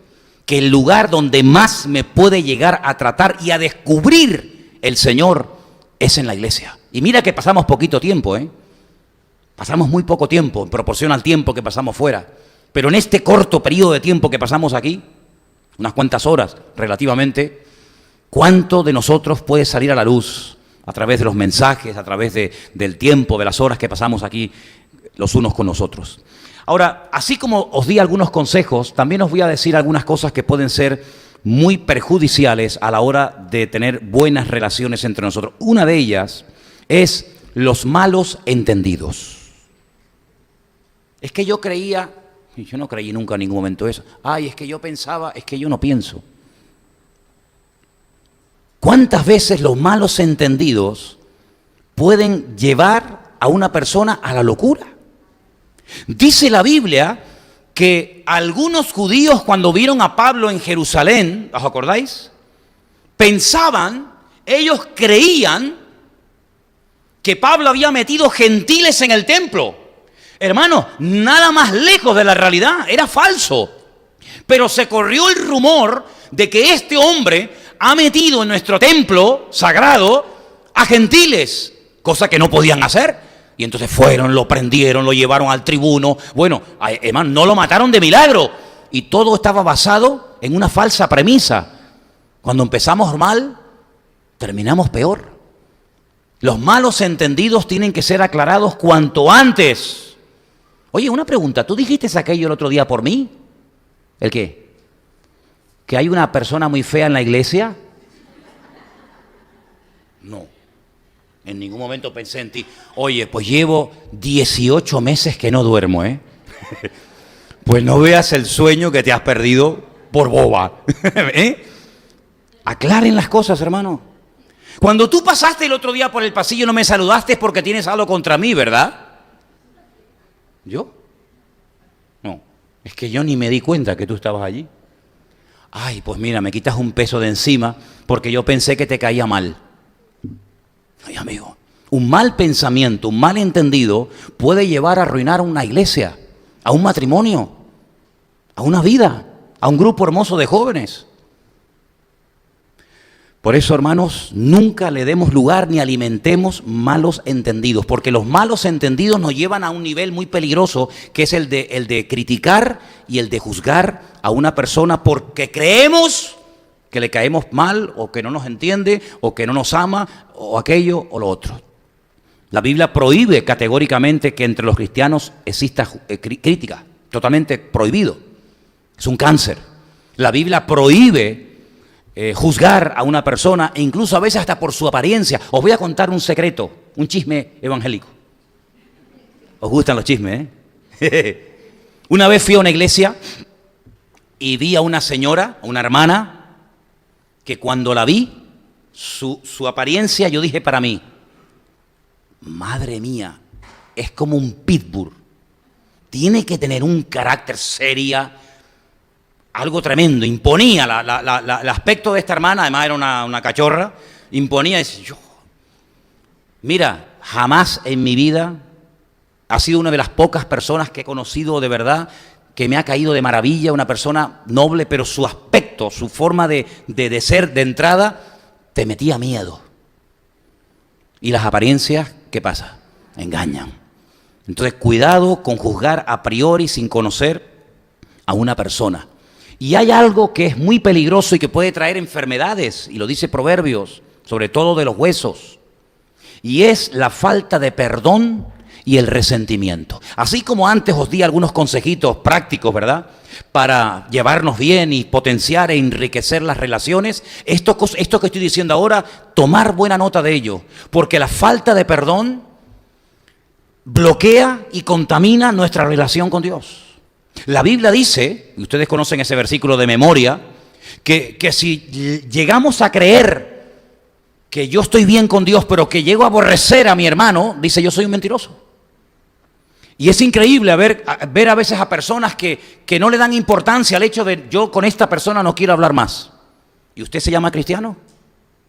que el lugar donde más me puede llegar a tratar y a descubrir el Señor es en la iglesia. Y mira que pasamos poquito tiempo, ¿eh? Pasamos muy poco tiempo en proporción al tiempo que pasamos fuera. Pero en este corto periodo de tiempo que pasamos aquí, unas cuantas horas relativamente, ¿cuánto de nosotros puede salir a la luz a través de los mensajes, a través del tiempo, de las horas que pasamos aquí los unos con los otros? Ahora, así como os di algunos consejos, también os voy a decir algunas cosas que pueden ser muy perjudiciales a la hora de tener buenas relaciones entre nosotros. Una de ellas es los malos entendidos. Es que yo creía, y yo no creí nunca en ningún momento eso. Ay, es que yo pensaba, es que yo no pienso. ¿Cuántas veces los malos entendidos pueden llevar a una persona a la locura? Dice la Biblia que algunos judíos, cuando vieron a Pablo en Jerusalén, ¿os acordáis? Pensaban, ellos creían que Pablo había metido gentiles en el templo. Hermano, nada más lejos de la realidad, era falso. Pero se corrió el rumor de que este hombre ha metido en nuestro templo sagrado a gentiles, cosa que no podían hacer. Y entonces fueron, lo prendieron, lo llevaron al tribuno. Bueno, hermano, no lo mataron de milagro. Y todo estaba basado en una falsa premisa. Cuando empezamos mal, terminamos peor. Los malos entendidos tienen que ser aclarados cuanto antes. Oye, una pregunta, ¿tú dijiste aquello el otro día por mí? ¿El qué? ¿Que hay una persona muy fea en la iglesia? No. En ningún momento pensé en ti. Oye, pues llevo 18 meses que no duermo, ¿eh? Pues no veas el sueño que te has perdido por boba. ¿Eh? Aclaren las cosas, hermano. Cuando tú pasaste el otro día por el pasillo no me saludaste porque tienes algo contra mí, ¿verdad? ¿Yo? No. Es que yo ni me di cuenta que tú estabas allí. Ay, pues mira, me quitas un peso de encima porque yo pensé que te caía mal. Ay, amigo, un mal pensamiento, un mal entendido puede llevar a arruinar a una iglesia, a un matrimonio, a una vida, a un grupo hermoso de jóvenes. Por eso, hermanos, nunca le demos lugar ni alimentemos malos entendidos, porque los malos entendidos nos llevan a un nivel muy peligroso, que es el de criticar y el de juzgar a una persona porque creemos que le caemos mal, o que no nos entiende, o que no nos ama, o aquello o lo otro. La Biblia prohíbe categóricamente que entre los cristianos exista crítica, totalmente prohibido. Es un cáncer. La Biblia prohíbe juzgar a una persona, e incluso a veces hasta por su apariencia. Os voy a contar un secreto, un chisme evangélico. ¿Os gustan los chismes, Una vez fui a una iglesia y vi a una señora, a una hermana, que cuando la vi, su apariencia, yo dije para mí, madre mía, es como un pitbull. Tiene que tener un carácter seria, algo tremendo. Imponía el aspecto de esta hermana, además era una cachorra, imponía. Mira, jamás en mi vida ha sido una de las pocas personas que he conocido de verdad que me ha caído de maravilla, una persona noble, pero su aspecto, su forma de ser de entrada, te metía miedo. Y las apariencias, ¿qué pasa? Engañan. Entonces, cuidado con juzgar a priori sin conocer a una persona. Y hay algo que es muy peligroso y que puede traer enfermedades, y lo dice Proverbios, sobre todo de los huesos, y es la falta de perdón y el resentimiento. Así como antes os di algunos consejitos prácticos, ¿verdad?, para llevarnos bien y potenciar e enriquecer las relaciones, esto que estoy diciendo ahora, tomar buena nota de ello, porque la falta de perdón bloquea y contamina nuestra relación con Dios. La Biblia dice, y ustedes conocen ese versículo de memoria, que si llegamos a creer que yo estoy bien con Dios, pero que llego a aborrecer a mi hermano, dice, yo soy un mentiroso. Y es increíble ver a veces a personas que no le dan importancia al hecho de yo con esta persona no quiero hablar más. ¿Y usted se llama cristiano?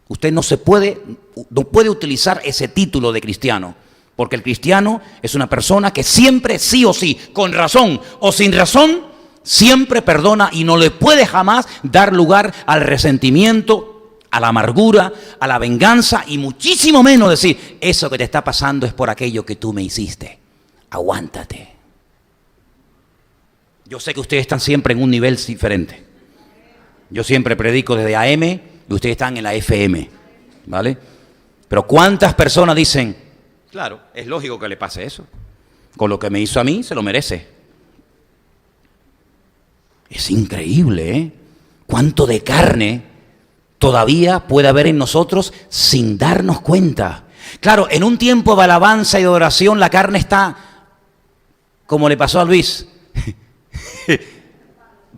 Usted no puede utilizar ese título de cristiano, porque el cristiano es una persona que siempre, sí o sí, con razón o sin razón, siempre perdona y no le puede jamás dar lugar al resentimiento, a la amargura, a la venganza y muchísimo menos decir, eso que te está pasando es por aquello que tú me hiciste. Aguántate. Yo sé que ustedes están siempre en un nivel diferente. Yo siempre predico desde AM y ustedes están en la FM, ¿vale? Pero ¿cuántas personas dicen, claro, es lógico que le pase eso? Con lo que me hizo a mí, se lo merece. Es increíble, ¿eh? Cuánto de carne todavía puede haber en nosotros sin darnos cuenta. Claro, en un tiempo de alabanza y de oración la carne está, como le pasó a Luis,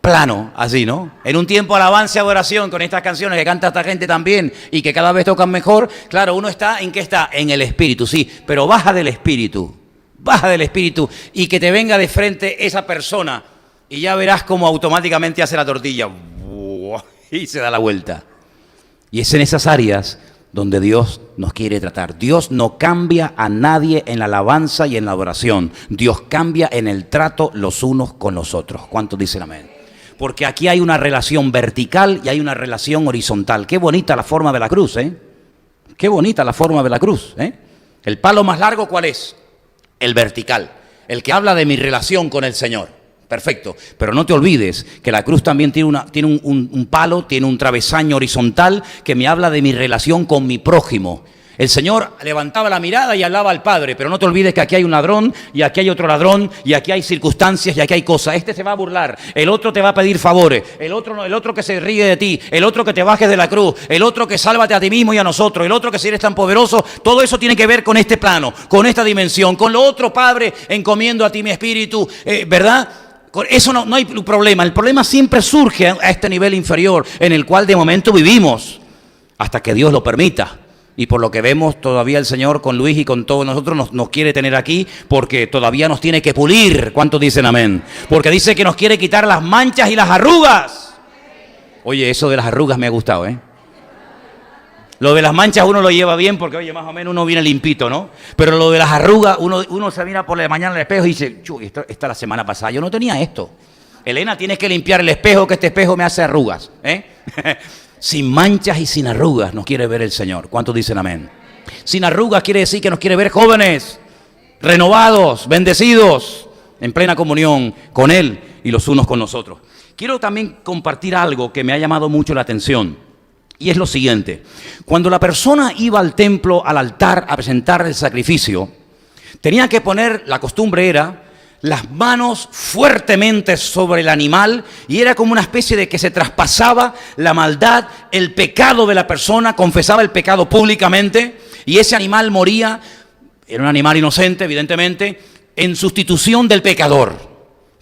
plano, así, ¿no? En un tiempo de alabanza y de oración con estas canciones que canta esta gente también y que cada vez tocan mejor, claro, uno está, ¿en qué está? En el espíritu, sí, pero baja del espíritu y que te venga de frente esa persona y ya verás cómo automáticamente hace la tortilla y se da la vuelta. Y es en esas áreas donde Dios nos quiere tratar. Dios no cambia a nadie en la alabanza y en la oración. Dios cambia en el trato los unos con los otros. ¿Cuántos dicen amén? Porque aquí hay una relación vertical y hay una relación horizontal. Qué bonita la forma de la cruz, ¿eh? Qué bonita la forma de la cruz, ¿eh? El palo más largo, ¿cuál es? El vertical. El que habla de mi relación con el Señor. Perfecto, pero no te olvides que la cruz también tiene un palo, tiene un travesaño horizontal que me habla de mi relación con mi prójimo. El Señor levantaba la mirada y hablaba al Padre, pero no te olvides que aquí hay un ladrón, y aquí hay otro ladrón, y aquí hay circunstancias, y aquí hay cosas. Este se va a burlar, el otro te va a pedir favores, el otro que se ríe de ti, el otro que te bajes de la cruz, el otro que sálvate a ti mismo y a nosotros, el otro que si eres tan poderoso. Todo eso tiene que ver con este plano, con esta dimensión, con lo otro, Padre, encomiendo a ti mi espíritu, ¿verdad? Con eso no hay problema. El problema siempre surge a este nivel inferior en el cual de momento vivimos hasta que Dios lo permita. Y por lo que vemos todavía el Señor con Luis y con todos nosotros nos quiere tener aquí porque todavía nos tiene que pulir. ¿Cuántos dicen amén? Porque dice que nos quiere quitar las manchas y las arrugas. Oye, eso de las arrugas me ha gustado, ¿eh? Lo de las manchas uno lo lleva bien porque, oye, más o menos uno viene limpito, ¿no? Pero lo de las arrugas, uno se mira por la mañana al espejo y dice, chuy, esta la semana pasada yo no tenía esto. Elena, tienes que limpiar el espejo, que este espejo me hace arrugas, ¿eh? Sin manchas y sin arrugas nos quiere ver el Señor. ¿Cuántos dicen amén? Sin arrugas quiere decir que nos quiere ver jóvenes, renovados, bendecidos, en plena comunión con Él y los unos con nosotros. Quiero también compartir algo que me ha llamado mucho la atención. Y es lo siguiente, cuando la persona iba al templo, al altar, a presentar el sacrificio, tenía que poner, la costumbre era, las manos fuertemente sobre el animal y era como una especie de que se traspasaba la maldad, el pecado de la persona, confesaba el pecado públicamente y ese animal moría, era un animal inocente evidentemente, en sustitución del pecador.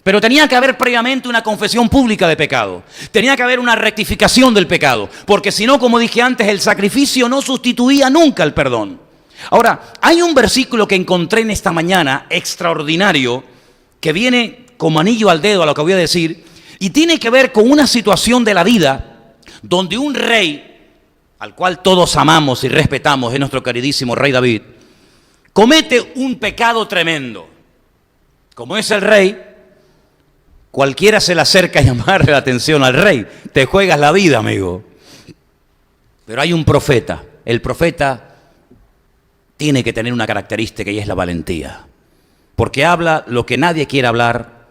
Pero tenía que haber previamente una confesión pública de pecado, tenía que haber una rectificación del pecado, porque si no, como dije antes, el sacrificio no sustituía nunca el perdón. Ahora, hay un versículo que encontré en esta mañana extraordinario, que viene como anillo al dedo a lo que voy a decir, y tiene que ver con una situación de la vida donde un rey, al cual todos amamos y respetamos, es nuestro queridísimo rey David, comete un pecado tremendo. Como es el rey, cualquiera se le acerca a llamarle la atención al rey. Te juegas la vida, amigo. Pero hay un profeta. El profeta tiene que tener una característica y es la valentía. Porque habla lo que nadie quiere hablar,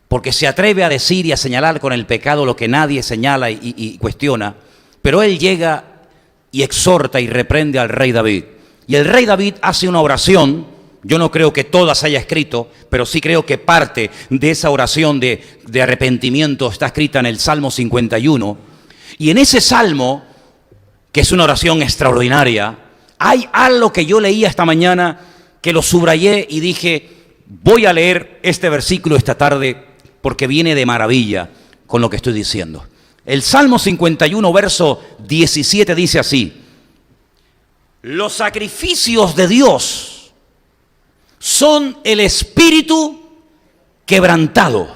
porque se atreve a decir y a señalar con el pecado lo que nadie señala y cuestiona, pero él llega y exhorta y reprende al rey David. Y el rey David hace una oración, yo no creo que todas haya escrito, pero sí creo que parte de esa oración de arrepentimiento está escrita en el Salmo 51, y en ese salmo, que es una oración extraordinaria, hay algo que yo leía esta mañana, que lo subrayé y dije, voy a leer este versículo esta tarde porque viene de maravilla con lo que estoy diciendo. El Salmo 51, verso 17 dice así: los sacrificios de Dios son el espíritu quebrantado.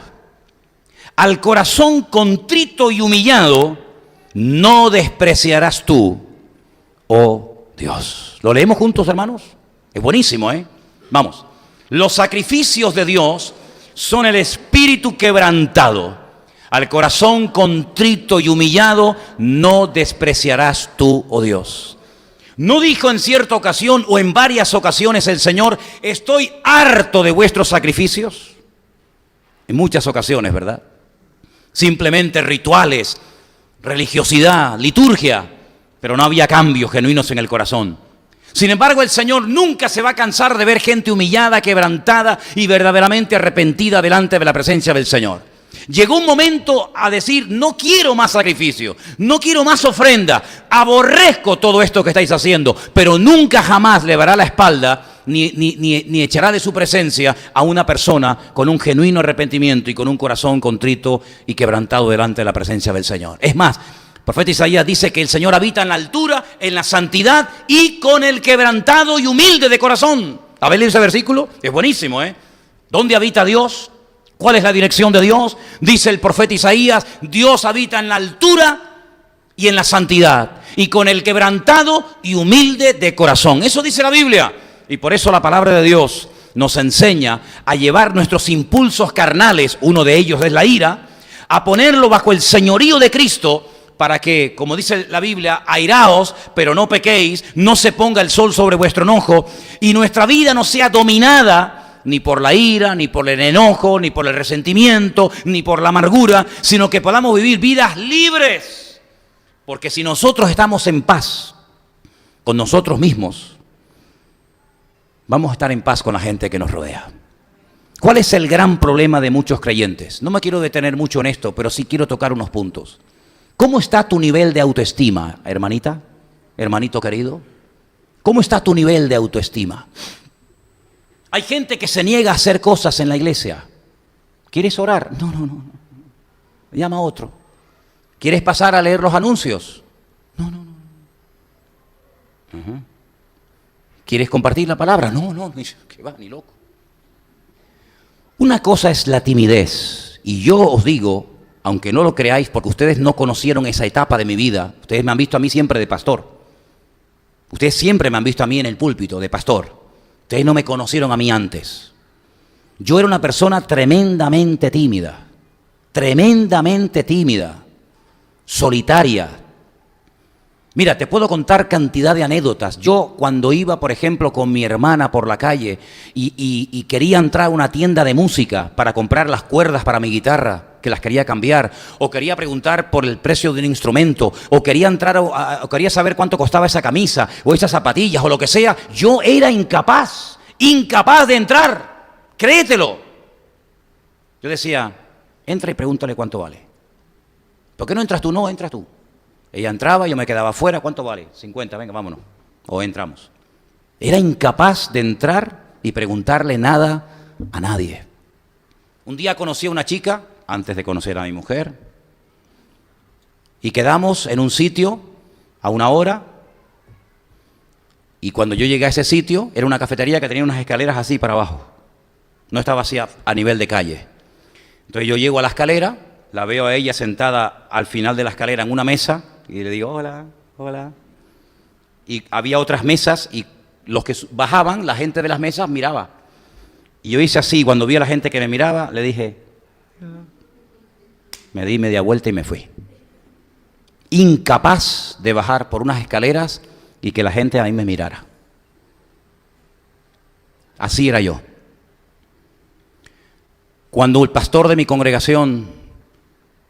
Al corazón contrito y humillado no despreciarás tú, oh Dios. ¿Lo leemos juntos, hermanos? Es buenísimo, ¿eh? Vamos. Los sacrificios de Dios son el espíritu quebrantado. Al corazón contrito y humillado no despreciarás tú, oh Dios. ¿No dijo en cierta ocasión o en varias ocasiones el Señor, estoy harto de vuestros sacrificios? En muchas ocasiones, ¿verdad? Simplemente rituales, religiosidad, liturgia, pero no había cambios genuinos en el corazón. Sin embargo, el Señor nunca se va a cansar de ver gente humillada, quebrantada y verdaderamente arrepentida delante de la presencia del Señor. Llegó un momento a decir, no quiero más sacrificio, no quiero más ofrenda, aborrezco todo esto que estáis haciendo, pero nunca jamás le dará la espalda ni echará de su presencia a una persona con un genuino arrepentimiento y con un corazón contrito y quebrantado delante de la presencia del Señor. Es más, el profeta Isaías dice que el Señor habita en la altura, en la santidad y con el quebrantado y humilde de corazón. ¿Habéis leído ese versículo? Es buenísimo, ¿eh? ¿Dónde habita Dios? ¿Cuál es la dirección de Dios? Dice el profeta Isaías, Dios habita en la altura y en la santidad, y con el quebrantado y humilde de corazón. Eso dice la Biblia, y por eso la palabra de Dios nos enseña a llevar nuestros impulsos carnales, uno de ellos es la ira, a ponerlo bajo el señorío de Cristo, para que, como dice la Biblia, airaos, pero no pequéis, no se ponga el sol sobre vuestro enojo, y nuestra vida no sea dominada ni por la ira, ni por el enojo, ni por el resentimiento, ni por la amargura, sino que podamos vivir vidas libres. Porque si nosotros estamos en paz con nosotros mismos, vamos a estar en paz con la gente que nos rodea. ¿Cuál es el gran problema de muchos creyentes? No me quiero detener mucho en esto, pero sí quiero tocar unos puntos. ¿Cómo está tu nivel de autoestima, hermanita, hermanito querido? ¿Cómo está tu nivel de autoestima? Hay gente que se niega a hacer cosas en la iglesia. ¿Quieres orar? No. Llama a otro. ¿Quieres pasar a leer los anuncios? No. ¿Quieres compartir la palabra? No, que va, ni loco. Una cosa es la timidez. Y yo os digo, aunque no lo creáis, porque ustedes no conocieron esa etapa de mi vida, ustedes me han visto a mí siempre de pastor. Ustedes siempre me han visto a mí en el púlpito de pastor. Ustedes no me conocieron a mí antes. Yo era una persona tremendamente tímida, solitaria. Mira, te puedo contar cantidad de anécdotas. Yo cuando iba, por ejemplo, con mi hermana por la calle y quería entrar a una tienda de música para comprar las cuerdas para mi guitarra, que las quería cambiar, o quería preguntar por el precio de un instrumento, o quería entrar o quería saber cuánto costaba esa camisa, o esas zapatillas, o lo que sea, yo era incapaz de entrar, créetelo. Yo decía, entra y pregúntale cuánto vale. ¿Por qué no entras tú? No, entras tú. Ella entraba, yo me quedaba afuera, ¿cuánto vale? 50, venga, vámonos. O entramos. Era incapaz de entrar y preguntarle nada a nadie. Un día conocí a una chica, antes de conocer a mi mujer, y quedamos en un sitio a una hora, y cuando yo llegué a ese sitio, era una cafetería que tenía unas escaleras así para abajo. No estaba así a nivel de calle. Entonces yo llego a la escalera, la veo a ella sentada al final de la escalera en una mesa, y le digo, hola, hola. Y había otras mesas, y los que bajaban, la gente de las mesas miraba. Y yo hice así, cuando vi a la gente que me miraba, le dije, me di media vuelta y me fui. Incapaz de bajar por unas escaleras y que la gente a mí me mirara. Así era yo. Cuando el pastor de mi congregación,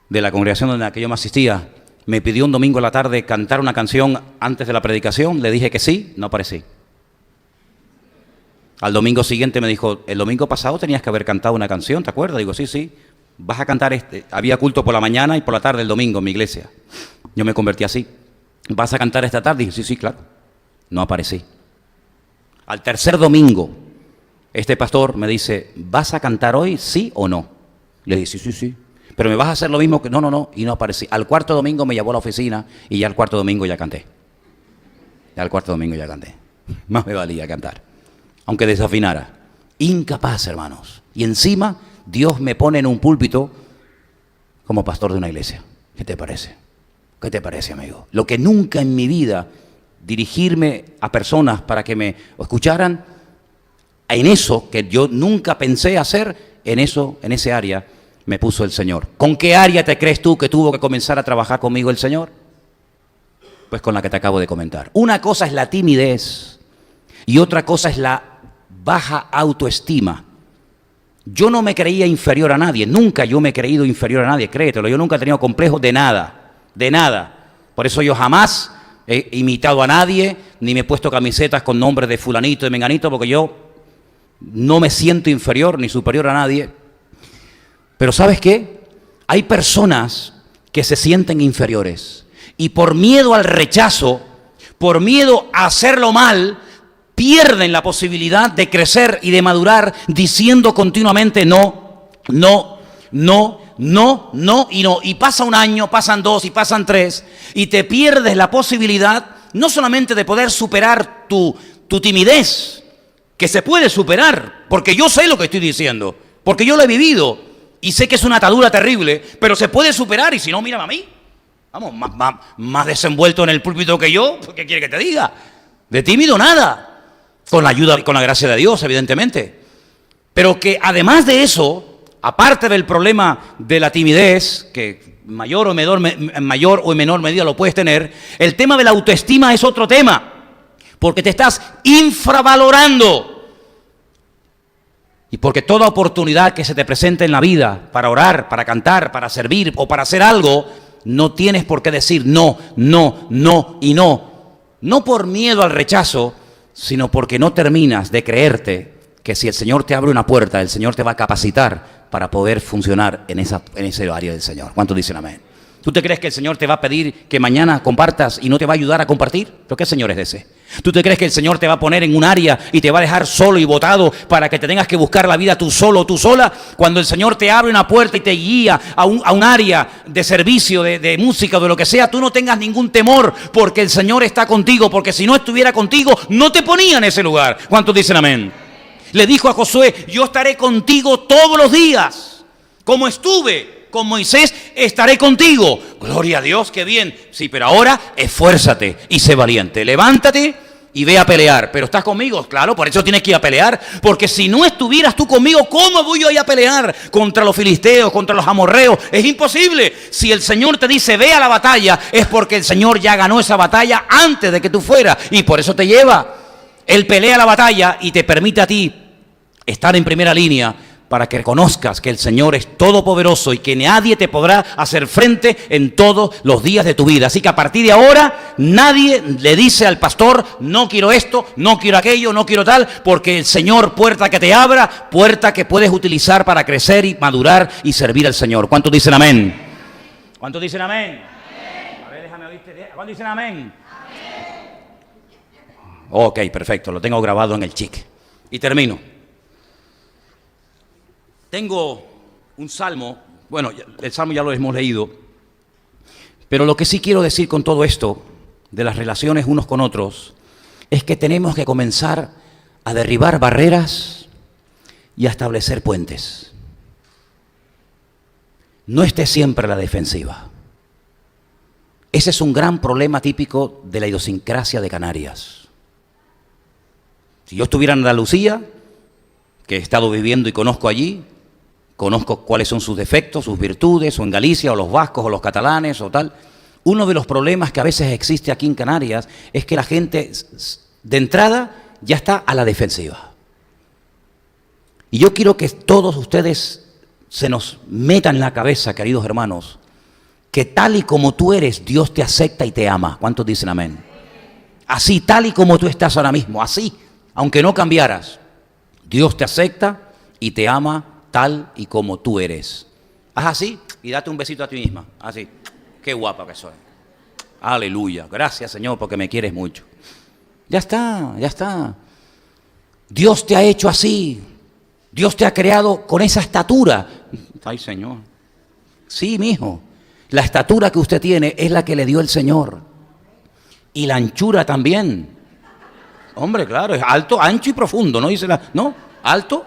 de la congregación en la que yo me asistía, me pidió un domingo a la tarde cantar una canción antes de la predicación, le dije que sí, no aparecí. Al domingo siguiente me dijo, el domingo pasado tenías que haber cantado una canción, ¿te acuerdas? Digo, sí, sí, vas a cantar había culto por la mañana y por la tarde el domingo en mi iglesia. Yo me convertí así. ¿Vas a cantar esta tarde? Dije, sí, sí, claro. No aparecí. Al tercer domingo, este pastor me dice, ¿vas a cantar hoy, sí o no? Le dije, sí, sí, sí. Pero me vas a hacer lo mismo que... No, no, no. Y no aparecí. Al cuarto domingo me llevó a la oficina y ya al cuarto domingo ya canté. Ya al cuarto domingo ya canté. Más me valía cantar. Aunque desafinara. Incapaz, hermanos. Y encima, Dios me pone en un púlpito como pastor de una iglesia. ¿Qué te parece? ¿Qué te parece, amigo? Lo que nunca en mi vida dirigirme a personas para que me escucharan, en eso que yo nunca pensé hacer, en ese área me puso el Señor. ¿Con qué área te crees tú que tuvo que comenzar a trabajar conmigo el Señor? Pues con la que te acabo de comentar. Una cosa es la timidez y otra cosa es la baja autoestima. Yo no me creía inferior a nadie, nunca yo me he creído inferior a nadie, créetelo, yo nunca he tenido complejos de nada, de nada. Por eso yo jamás he imitado a nadie, ni me he puesto camisetas con nombres de fulanito, de menganito, porque yo no me siento inferior ni superior a nadie. Pero ¿sabes qué? Hay personas que se sienten inferiores y por miedo al rechazo, por miedo a hacerlo mal, pierden la posibilidad de crecer y de madurar diciendo continuamente no, no, no, no, no y no. Y pasa un año, pasan 2 y pasan 3 y te pierdes la posibilidad no solamente de poder superar tu timidez, que se puede superar, porque yo sé lo que estoy diciendo, porque yo lo he vivido y sé que es una atadura terrible, pero se puede superar y si no, mírame a mí. Vamos, más desenvuelto en el púlpito que yo, ¿qué quiere que te diga? De tímido nada. Con la ayuda y con la gracia de Dios, evidentemente. Pero que además de eso, aparte del problema de la timidez, que mayor o en menor medida lo puedes tener, el tema de la autoestima es otro tema. Porque te estás infravalorando. Y porque toda oportunidad que se te presente en la vida para orar, para cantar, para servir o para hacer algo, no tienes por qué decir no, no, no y no. No por miedo al rechazo, sino porque no terminas de creerte que si el Señor te abre una puerta, el Señor te va a capacitar para poder funcionar en ese área del Señor. ¿Cuántos dicen amén? ¿Tú te crees que el Señor te va a pedir que mañana compartas y no te va a ayudar a compartir? ¿Pero qué Señor es ese? ¿Tú te crees que el Señor te va a poner en un área y te va a dejar solo y botado para que te tengas que buscar la vida tú solo o tú sola? Cuando el Señor te abre una puerta y te guía a un área de servicio, de música o de lo que sea, tú no tengas ningún temor porque el Señor está contigo, porque si no estuviera contigo, no te ponía en ese lugar. ¿Cuántos dicen amén? Le dijo a Josué, yo estaré contigo todos los días, como estuve con Moisés, estaré contigo. Gloria a Dios, qué bien. Sí, pero ahora esfuérzate y sé valiente. Levántate y ve a pelear. ¿Pero estás conmigo? Claro, por eso tienes que ir a pelear. Porque si no estuvieras tú conmigo, ¿cómo voy yo a ir a pelear contra los filisteos, contra los amorreos? Es imposible. Si el Señor te dice, ve a la batalla, es porque el Señor ya ganó esa batalla antes de que tú fueras. Y por eso te lleva. Él pelea la batalla y te permite a ti estar en primera línea para que reconozcas que el Señor es todopoderoso y que nadie te podrá hacer frente en todos los días de tu vida. Así que a partir de ahora, nadie le dice al pastor, no quiero esto, no quiero aquello, no quiero tal, porque el Señor, puerta que te abra, puerta que puedes utilizar para crecer y madurar y servir al Señor. ¿Cuántos dicen amén? ¿Cuántos dicen amén? A ver, déjame oírte. ¿Cuántos dicen amén? Ok, perfecto, lo tengo grabado en el chic. Y termino. Tengo un salmo, bueno, el salmo ya lo hemos leído, pero lo que sí quiero decir con todo esto, de las relaciones unos con otros, es que tenemos que comenzar a derribar barreras y a establecer puentes. No estés siempre a la defensiva. Ese es un gran problema típico de la idiosincrasia de Canarias. Si yo estuviera en Andalucía, que he estado viviendo y conozco allí, conozco cuáles son sus defectos, sus virtudes, o en Galicia, o los vascos, o los catalanes, o tal. Uno de los problemas que a veces existe aquí en Canarias es que la gente, de entrada, ya está a la defensiva. Y yo quiero que todos ustedes se nos metan en la cabeza, queridos hermanos, que tal y como tú eres, Dios te acepta y te ama. ¿Cuántos dicen amén? Así, tal y como tú estás ahora mismo, así, aunque no cambiaras, Dios te acepta y te ama tal y como tú eres. Haz así y date un besito a ti misma. Así. Qué guapa que soy. Aleluya. Gracias, Señor, porque me quieres mucho. Ya está, ya está. Dios te ha hecho así. Dios te ha creado con esa estatura. Ay, Señor. Sí, mijo. La estatura que usted tiene es la que le dio el Señor. Y la anchura también. Hombre, claro, es alto, ancho y profundo. ¿No dice no? Alto.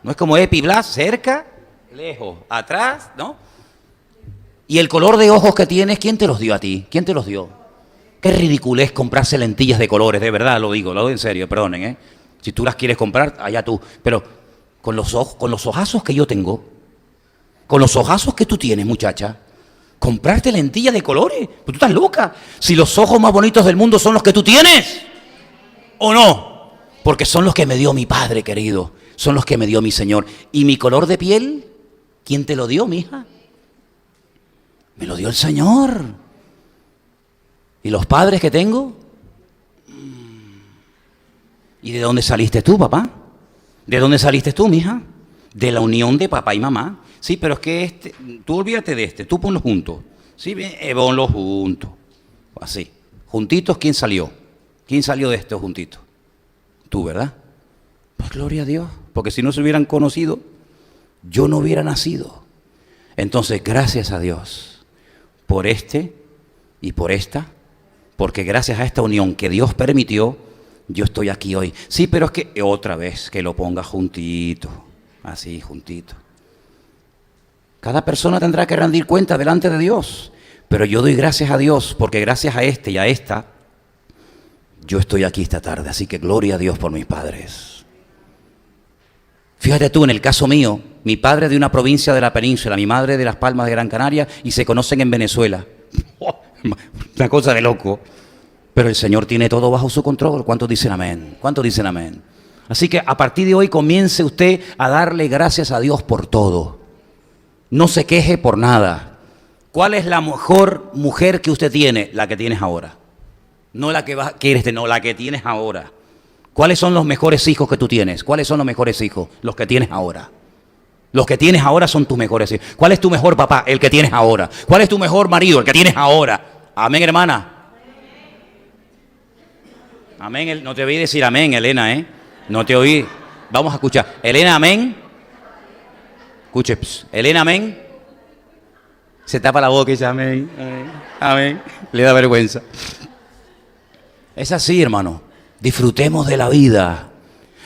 No es como Epi Blas, cerca, lejos, atrás, ¿no? Y el color de ojos que tienes, ¿quién te los dio a ti? ¿Quién te los dio? Qué ridículo es comprarse lentillas de colores, de verdad lo digo en serio, perdonen, ¿eh? Si tú las quieres comprar, allá tú. Pero con los ojazos que yo tengo, con los ojazos que tú tienes, muchacha, comprarte lentillas de colores, pues tú estás loca. Si los ojos más bonitos del mundo son los que tú tienes, ¿o no? Porque son los que me dio mi Padre querido. Son los que me dio mi Señor. ¿Y mi color de piel? ¿Quién te lo dio, mija? Me lo dio el Señor. ¿Y los padres que tengo? ¿Y de dónde saliste tú, papá? ¿De dónde saliste tú, mija? De la unión de papá y mamá. Sí, pero es que tú olvídate de tú ponlo juntos. Sí, ponlo juntos. Así. Juntitos, ¿quién salió? ¿Quién salió de esto juntito? Tú, ¿verdad? Pues gloria a Dios, porque si no se hubieran conocido, yo no hubiera nacido. Entonces, gracias a Dios por y por esta, porque gracias a esta unión que Dios permitió, yo estoy aquí hoy. Sí, pero es que otra vez que lo ponga juntito, así, juntito. Cada persona tendrá que rendir cuenta delante de Dios, pero yo doy gracias a Dios, porque gracias a este y a esta, yo estoy aquí esta tarde. Así que gloria a Dios por mis padres. Fíjate tú, en el caso mío, mi padre de una provincia de la península, mi madre de Las Palmas de Gran Canaria, y se conocen en Venezuela. Una cosa de loco. Pero el Señor tiene todo bajo su control. ¿Cuántos dicen amén? ¿Cuántos dicen amén? Así que a partir de hoy comience usted a darle gracias a Dios por todo. No se queje por nada. ¿Cuál es la mejor mujer que usted tiene? La que tienes ahora. No la que quieres tener, no, la que tienes ahora. ¿Cuáles son los mejores hijos que tú tienes? ¿Cuáles son los mejores hijos? Los que tienes ahora. Los que tienes ahora son tus mejores hijos. ¿Cuál es tu mejor papá? El que tienes ahora. ¿Cuál es tu mejor marido? El que tienes ahora. Amén, hermana. Amén. No te oí decir amén, Elena, ¿eh? No te oí. Vamos a escuchar. Elena, amén. Escuche. Elena, amén. Se tapa la boca y dice amén. Amén. Amén. Le da vergüenza. Es así, hermano. Disfrutemos de la vida,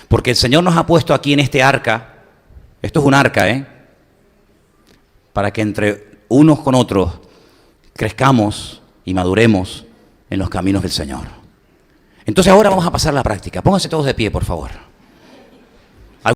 porque el Señor nos ha puesto aquí en este arca. Esto es un arca, para que entre unos con otros crezcamos y maduremos en los caminos del Señor. Entonces ahora vamos a pasar a la práctica. Pónganse todos de pie, por favor.